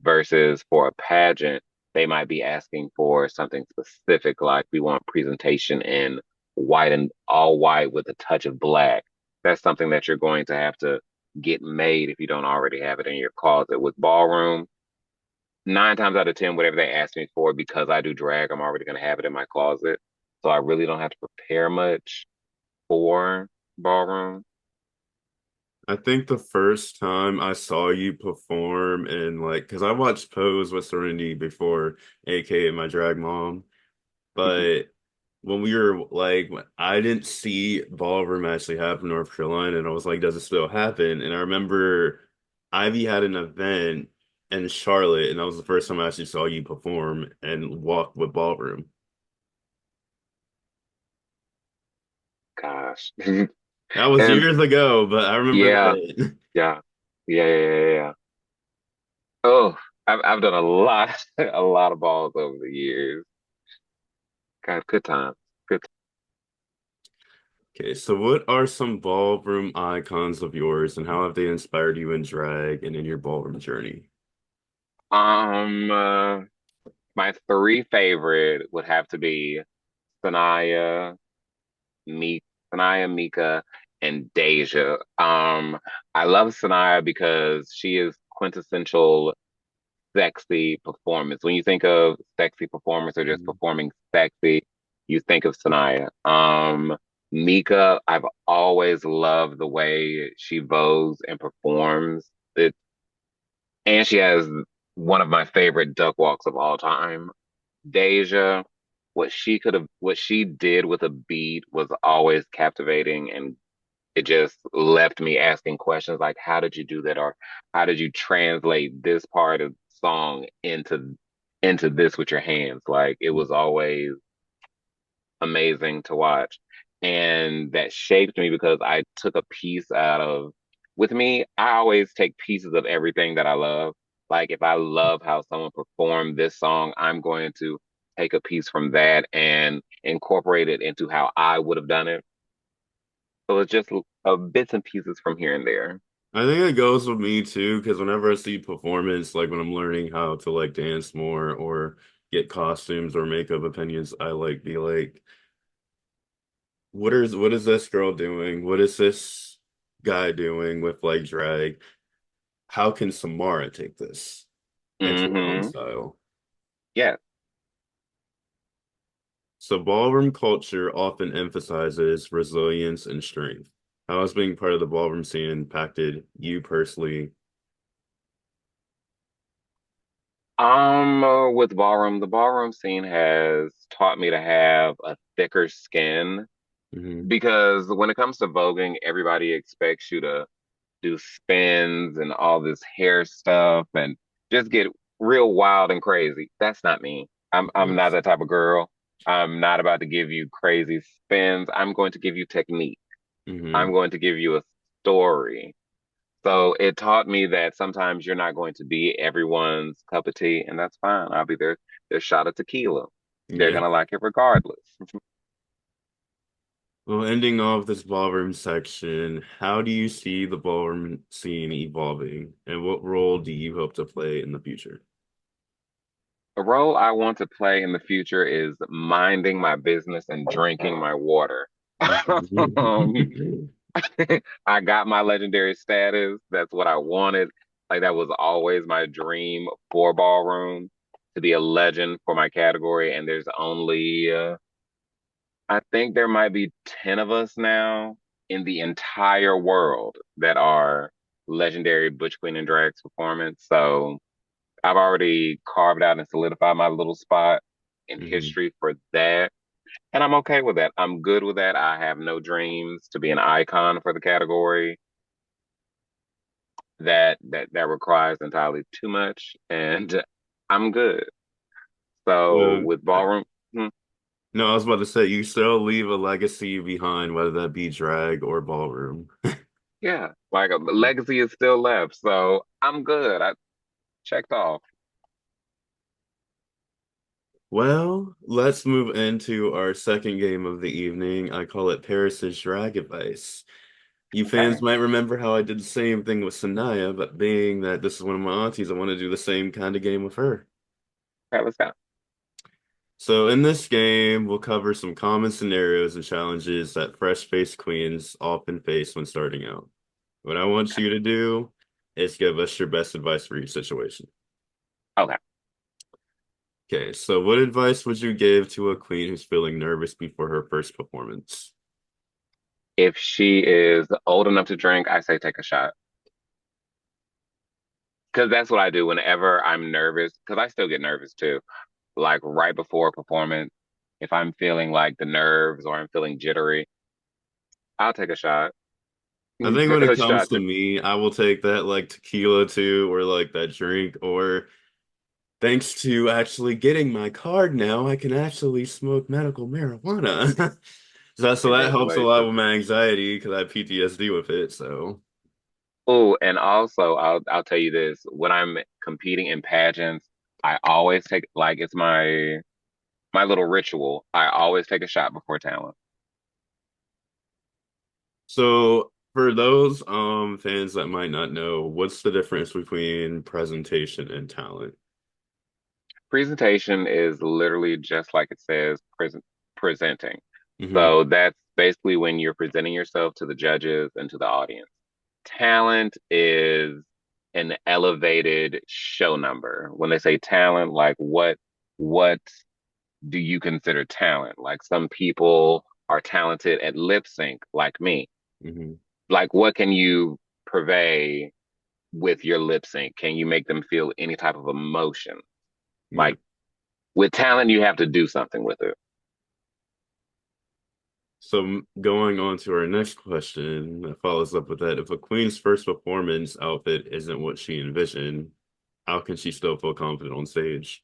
Versus for a pageant, they might be asking for something specific, like we want presentation in white and all white with a touch of black. That's something that you're going to have to get made if you don't already have it in your closet. With ballroom, nine times out of 10, whatever they ask me for, because I do drag, I'm already going to have it in my closet. So I really don't have to prepare much for ballroom. I think the first time I saw you perform and like, because I watched Pose with Serenity before, aka my drag mom, Mhm. but when we were like, I didn't see ballroom actually happen in North Carolina, and I was like, does it still happen? And I remember Ivy had an event in Charlotte, and that was the first time I actually saw you perform and walk with ballroom. Gosh. That was And years ago, but I remember yeah, that. yeah, yeah. Oh, I've done a lot, a lot of balls over the years. God, good time. Good. Okay, so what are some ballroom icons of yours, and how have they inspired you in drag and in your ballroom journey? Um, uh, my three favorite would have to be Sanaya, Me, Sanaya, Mika, and Deja. I love Sanaya because she is quintessential sexy performance. When you think of sexy performance or just Mhm. performing sexy, you think of Sanaya. Mika, I've always loved the way she vows and performs. And she has one of my favorite duck walks of all time. Deja, what she did with a beat was always captivating, and it just left me asking questions like, how did you do that? Or how did you translate this part of the song into this with your hands? Like it was always amazing to watch. And that shaped me because I took a piece out of, with me, I always take pieces of everything that I love. Like if I love how someone performed this song, I'm going to take a piece from that and incorporate it into how I would have done it. So it's just bits and pieces from here and there. I think it goes with me too, because whenever I see performance, like when I'm learning how to like dance more or get costumes or makeup opinions, I like be like, what is this girl doing? What is this guy doing with like drag? How can Samara take this into her own Hmm. style? Yeah. So ballroom culture often emphasizes resilience and strength. How has being part of the ballroom scene impacted you personally? With ballroom, the ballroom scene has taught me to have a thicker skin Hmm. because when it comes to voguing, everybody expects you to do spins and all this hair stuff and just get real wild and crazy. That's not me. Of I'm not course. that type of girl. I'm not about to give you crazy spins. I'm going to give you technique. I'm Hmm. going to give you a story. So it taught me that sometimes you're not going to be everyone's cup of tea, and that's fine. I'll be their shot of tequila. They're Yeah. gonna like it regardless. Well, ending off this ballroom section, how do you see the ballroom scene evolving, and what role do you hope to play in the future? The role I want to play in the future is minding my business and drinking my water. Um, I got my legendary status. That's what I wanted. Like that was always my dream for ballroom to be a legend for my category. And there's only, I think there might be 10 of us now in the entire world that are legendary Butch Queen and Drags performance. So I've already carved out and solidified my little spot in Hmm. history for that. And I'm okay with that. I'm good with that. I have no dreams to be an icon for the category. That requires entirely too much, and I'm good. So So, with ballroom, hmm, no, I was about to say you still leave a legacy behind, whether that be drag or ballroom. yeah, like a legacy is still left, so I'm good. I checked off. Well, let's move into our second game of the evening. I call it Paris's Drag Advice. You fans Okay, might remember how I did the same thing with Sanaya, but being that this is one of my aunties, I want to do the same kind of game with her. okay, let's go. So in this game, we'll cover some common scenarios and challenges that fresh-faced queens often face when starting out. What I want Okay, you to do is give us your best advice for each situation. okay. Okay, so what advice would you give to a queen who's feeling nervous before her first performance? If she is old enough to drink, I say take a shot because that's what I do whenever I'm nervous. Because I still get nervous too. Like right before a performance, if I'm feeling like the nerves or I'm feeling jittery, I'll take a shot. I think when it A comes shot to to me, I will take that like tequila too, or like that drink, or thanks to actually getting my card now, I can actually smoke medical marijuana. So that helps a lot congratulations. with my anxiety because I have PTSD with it. So Oh, and also I'll tell you this, when I'm competing in pageants, I always take like it's my little ritual. I always take a shot before talent. so for those fans that might not know, what's the difference between presentation and talent? Presentation is literally just like it says, presenting. Hmm. So that's basically when you're presenting yourself to the judges and to the audience. Talent is an elevated show number. When they say talent, like what do you consider talent? Like some people are talented at lip sync, like me. Hmm. Like what can you purvey with your lip sync? Can you make them feel any type of emotion? Yeah. Like with talent, you have to do something with it. So going on to our next question that follows up with that, if a queen's first performance outfit isn't what she envisioned, how can she still feel confident on stage?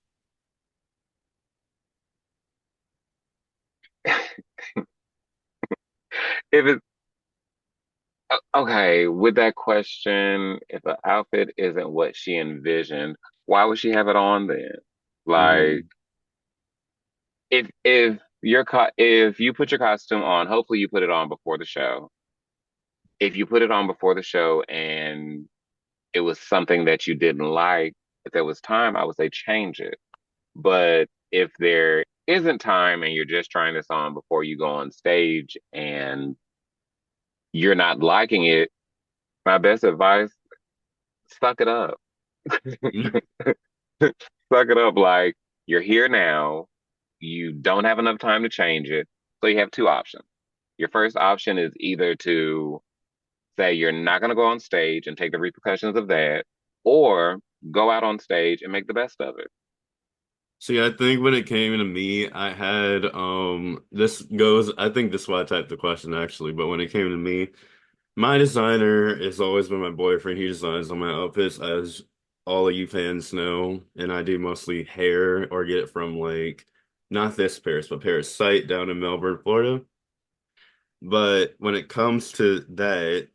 If it's okay, with that question, if an outfit isn't what she envisioned, why would she have it on then? Like, Hmm. if you put your costume on, hopefully you put it on before the show. If you put it on before the show and it was something that you didn't like, if there was time, I would say change it. But if there isn't time and you're just trying this on before you go on stage and you're not liking it, my best advice, suck it up. Suck it up. Like, you're here now. You don't have enough time to change it. So you have two options. Your first option is either to say you're not going to go on stage and take the repercussions of that, or go out on stage and make the best of it. See, I think when it came to me, I had this goes I think this is why I typed the question actually, but when it came to me, my designer has always been my boyfriend. He designs all my outfits, as all of you fans know, and I do mostly hair or get it from like not this Paris, but Paris site down in Melbourne, Florida. But when it comes to that,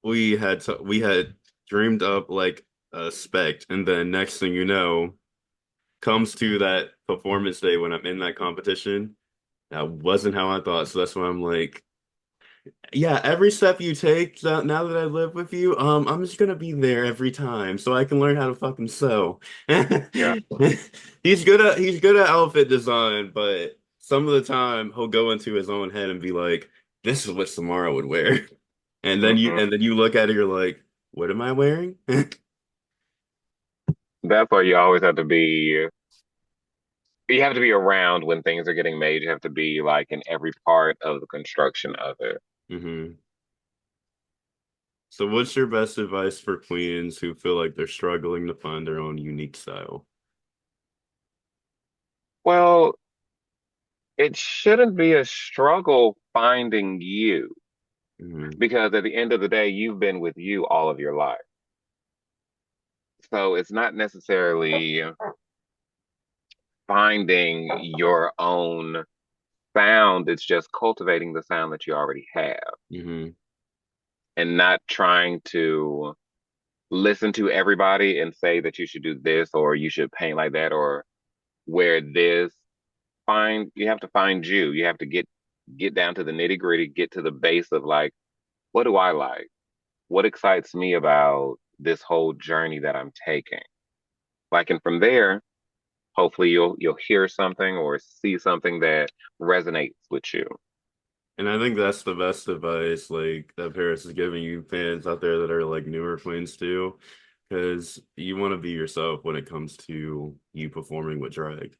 we had dreamed up like a spec, and then next thing you know, comes to that performance day when I'm in that competition, that wasn't how I thought. So that's why I'm like, yeah, every step you take, now that I live with you, I'm just gonna be there every time so I can learn how to fucking sew. Yeah. He's good at outfit design, but some of the time he'll go into his own head and be like, "This is what Samara would wear," Hmm. and then you look at it, you're like, "What am I wearing?" That's why you always have to be, you have to be around when things are getting made. You have to be like in every part of the construction of it. hmm So, what's your best advice for queens who feel like they're struggling to find their own unique style? Well, it shouldn't be a struggle finding you hmm because at the end of the day, you've been with you all of your life. So it's not necessarily finding your own sound, it's just cultivating the sound that you already have hmm and not trying to listen to everybody and say that you should do this or you should paint like that or wear this. You have to find you. You have to get down to the nitty gritty, get to the base of like, what do I like? What excites me about this whole journey that I'm taking? Like, and from there, hopefully you'll hear something or see something that resonates with you. And I think that's the best advice, like that Paris is giving you fans out there that are like newer queens too, because you want to be yourself when it comes to you performing with drag.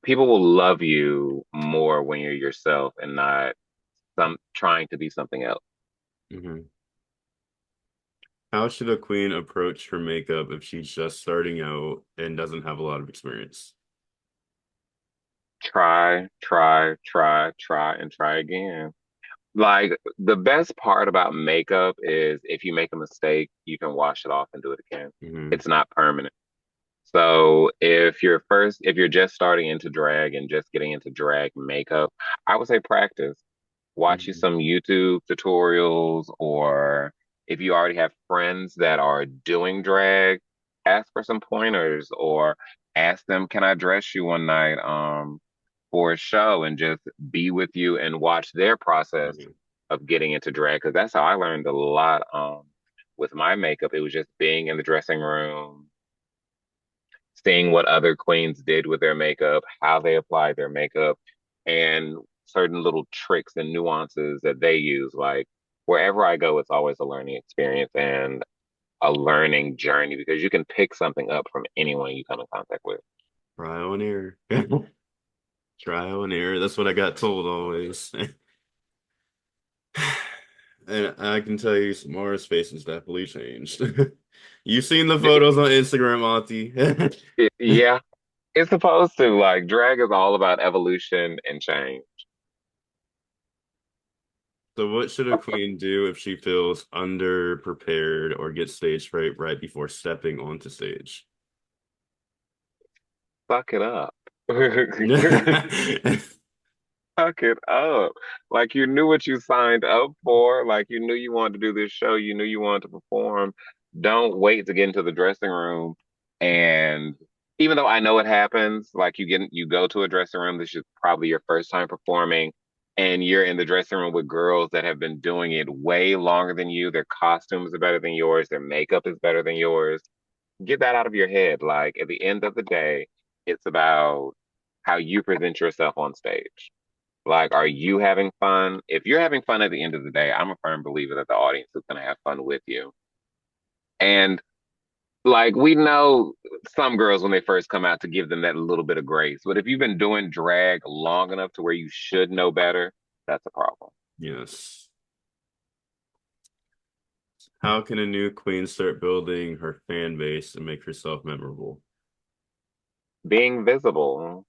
People will love you more when you're yourself and not some trying to be something else. hmm How should a queen approach her makeup if she's just starting out and doesn't have a lot of experience? Try, and try again. Like the best part about makeup is if you make a mistake, you can wash it off and do it again. hmm It's not permanent. So if you're just starting into drag and just getting into drag makeup, I would say practice. Watch you hmm some YouTube tutorials, or if you already have friends that are doing drag, ask for some pointers or ask them, can I dress you one night for a show and just be with you and watch their process of getting into drag because that's how I learned a lot with my makeup. It was just being in the dressing room, seeing what other queens did with their makeup, how they applied their makeup, and certain little tricks and nuances that they use. Like wherever I go, it's always a learning experience and a learning journey because you can pick something up from anyone you come in contact with. Trial and error. Trial and error. That's what I got told always. And I can tell you Samara's face has definitely changed. You've seen the photos on Instagram, Auntie. Yeah, it's supposed to. Like drag is all about evolution and change. So what should a queen do if she feels underprepared or gets stage fright right before stepping onto stage? Suck it up. Suck it up. Like you knew what you signed up for. Like you knew you wanted to do this show. You knew you wanted to perform. Don't wait to get into the dressing room and even though I know it happens, like you go to a dressing room, this is probably your first time performing, and you're in the dressing room with girls that have been doing it way longer than you. Their costumes are better than yours, their makeup is better than yours. Get that out of your head. Like at the end of the day, it's about how you present yourself on stage. Like, are you having fun? If you're having fun at the end of the day, I'm a firm believer that the audience is going to have fun with you. And like we know some girls when they first come out to give them that little bit of grace. But if you've been doing drag long enough to where you should know better, that's a problem. Yes. How can a new queen start building her fan base and make herself memorable? Being visible,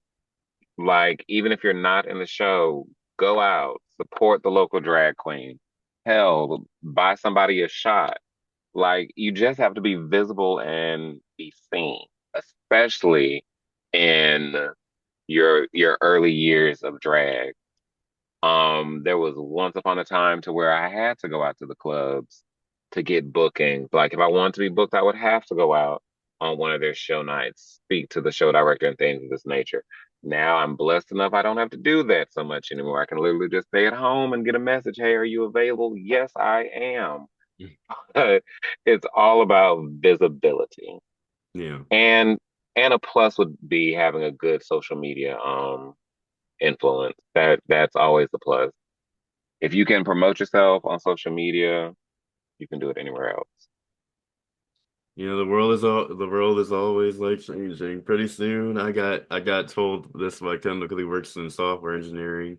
like even if you're not in the show, go out, support the local drag queen. Hell, buy somebody a shot. Like you just have to be visible and be seen, especially in your early years of drag. There was once upon a time to where I had to go out to the clubs to get bookings. Like if I wanted to be booked, I would have to go out on one of their show nights, speak to the show director and things of this nature. Now I'm blessed enough I don't have to do that so much anymore. I can literally just stay at home and get a message, "Hey, are you available?" Yes, I am. It's all about visibility. Yeah. And a plus would be having a good social media influence. That's always a plus. If you can promote yourself on social media, you can do it anywhere else. You know, the world is always like changing. Pretty soon I got told this by Kendall because he works in software engineering.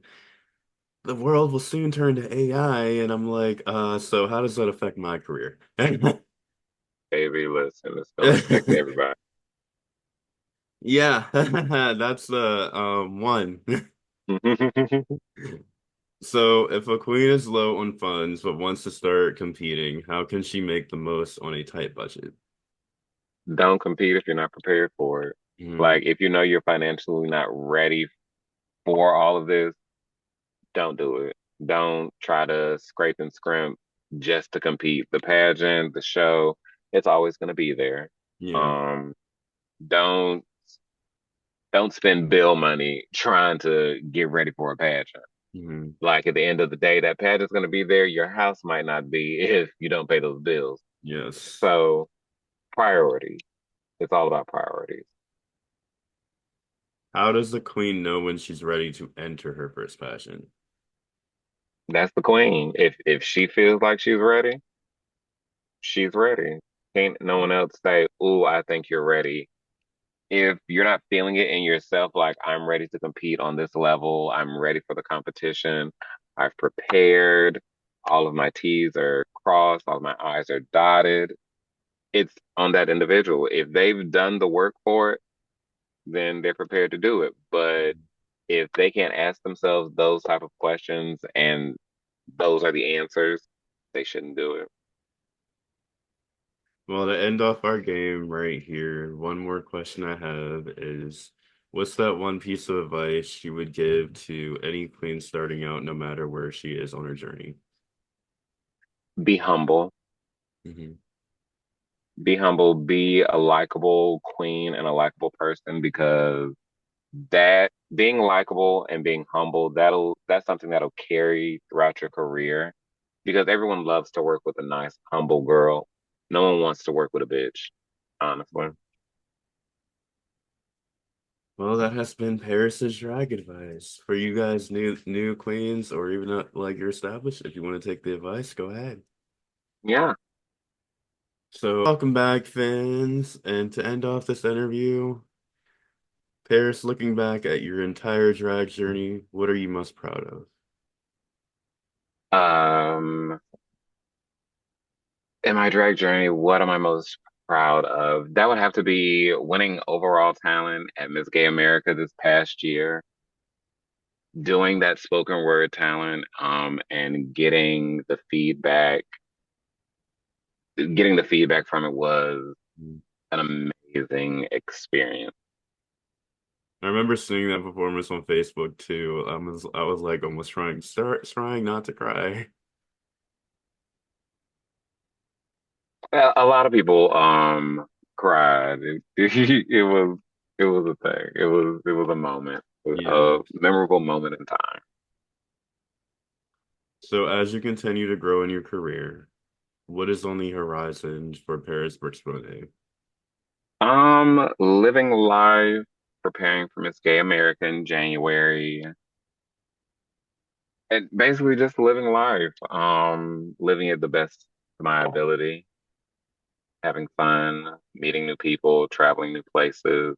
The world will soon turn to AI, and I'm like, so how does that affect my career? Baby, listen, it's gonna affect everybody. Yeah, that's the one. So if a queen is low on funds but wants to start competing, how can she make the most on a tight budget? Don't compete if you're not prepared for it. Mm, Like if you know you're financially not ready for all of this, don't do it. Don't try to scrape and scrimp just to compete. The pageant, the show, it's always going to be there. yeah. Um, don't don't spend bill money trying to get ready for a pageant. Mm, Like at the end of the day, that pageant's going to be there. Your house might not be if you don't pay those bills. yes. So priorities. It's all about priorities. How does the queen know when she's ready to enter her first pageant? That's the queen. If she feels like she's ready. Can't no one else say, "Ooh, I think you're ready." If you're not feeling it in yourself, like I'm ready to compete on this level, I'm ready for the competition, I've prepared, all of my T's are crossed, all of my I's are dotted. It's on that individual. If they've done the work for it, then they're prepared to do it. But if they can't ask themselves those type of questions and those are the answers, they shouldn't do it. Well, to end off our game right here, one more question I have is, what's that one piece of advice you would give to any queen starting out, no matter where she is on her journey? Be humble. Hmm. Be humble. Be a likable queen and a likable person because that being likable and being humble, that's something that'll carry throughout your career because everyone loves to work with a nice, humble girl. No one wants to work with a bitch, honestly. Well, that has been Paris's drag advice. For you guys, new queens, or even like you're established, if you want to take the advice, go ahead. Yeah. So, welcome back, fans. And to end off this interview, Paris, looking back at your entire drag journey, what are you most proud of? Um, in my drag journey, what am I most proud of? That would have to be winning overall talent at Miss Gay America this past year, doing that spoken word talent, and getting the feedback from it was an amazing experience. I remember seeing that performance on Facebook too. I was like almost trying not to cry. A lot of people cried. It was It was a thing. It was a moment, Yeah. a memorable moment in time. So as you continue to grow in your career, what is on the horizon for Paris Brooks Bonet? Living life, preparing for Miss Gay America in January, and basically just living life. Living at the best of my ability, having fun, meeting new people, traveling new places,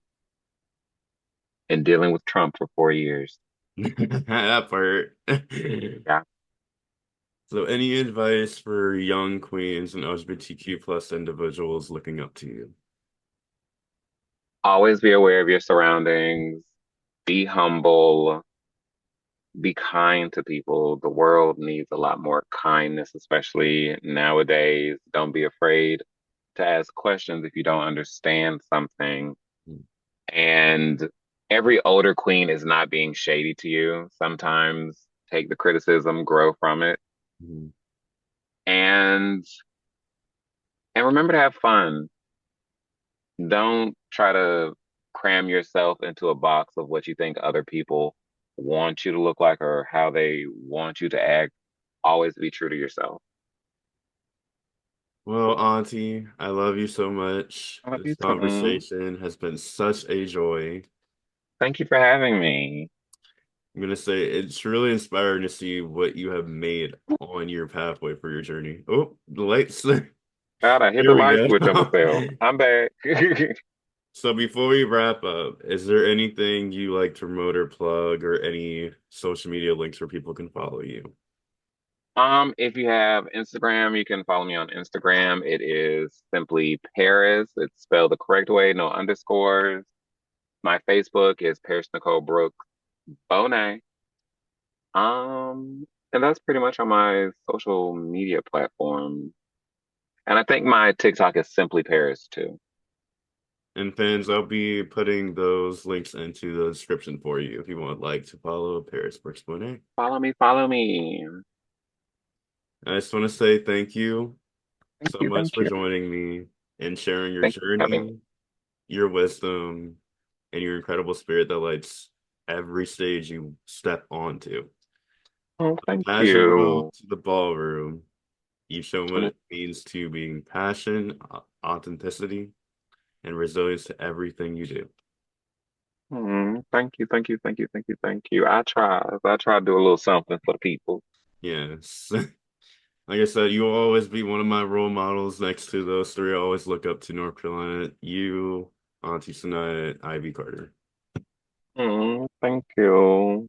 and dealing with Trump for 4 years. That part. Yeah. So any advice for young queens and LGBTQ plus individuals looking up to you? Always be aware of your surroundings, be humble, be kind to people. The world needs a lot more kindness, especially nowadays. Don't be afraid to ask questions if you don't understand something. And every older queen is not being shady to you. Sometimes take the criticism, grow from it, Mhm. and remember to have fun. Don't try to cram yourself into a box of what you think other people want you to look like or how they want you to act. Always be true to yourself. Well, Auntie, I love you so much. I love This you too. conversation has been such a joy. Thank you for having me. I'm gonna say it's really inspiring to see what you have made on your pathway for your journey. Oh, the lights. God, I hit There the we light go. switch on myself. I'm back. So before we wrap up, is there anything you like to promote or plug or any social media links where people can follow you? If you have Instagram, you can follow me on Instagram. It is simply Paris. It's spelled the correct way, no underscores. My Facebook is Paris Nicole Brooks Bonet. And that's pretty much on my social media platform. And I think my TikTok is simply Paris too. And fans, I'll be putting those links into the description for you if you would like to follow Paris Brooks Bonet. Follow me, follow me. I just want to say thank you Thank so you, much thank for you. joining me and sharing your Thank you for having me. journey, your wisdom, and your incredible spirit that lights every stage you step onto. Oh, thank Pageant you. world to the ballroom. You've shown what it means to being passion, authenticity, and resilience to everything you do. Thank you, thank you, thank you, thank you, thank you. I try to do a little something for the people. Yes. Like I said, you will always be one of my role models next to those three I always look up to: North Carolina, you, Auntie Sanaya, Ivy Carter. Thank you.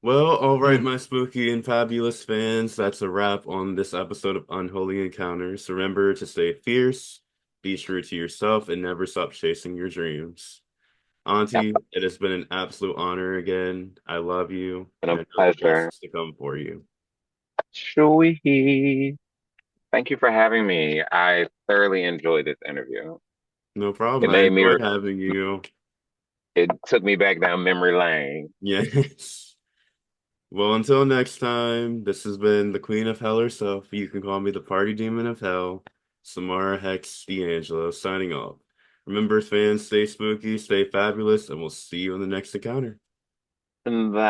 Well, all right, Mm. my spooky and fabulous fans, that's a wrap on this episode of Unholy Encounters. Remember to stay fierce, be true to yourself, and never stop chasing your dreams. Yep, Auntie, it has been an absolute honor again. I love you, been and a I know the best pleasure. is to come for you. Chewy. Thank you for having me. I thoroughly enjoyed this interview. No problem. It I made me, enjoyed having you. it took me back down memory lane. Yes. Well, until next time, this has been the Queen of Hell herself. You can call me the Party Demon of Hell, Samara Hex Di'Angelo, signing off. Remember, fans, stay spooky, stay fabulous, and we'll see you in the next encounter. Bye.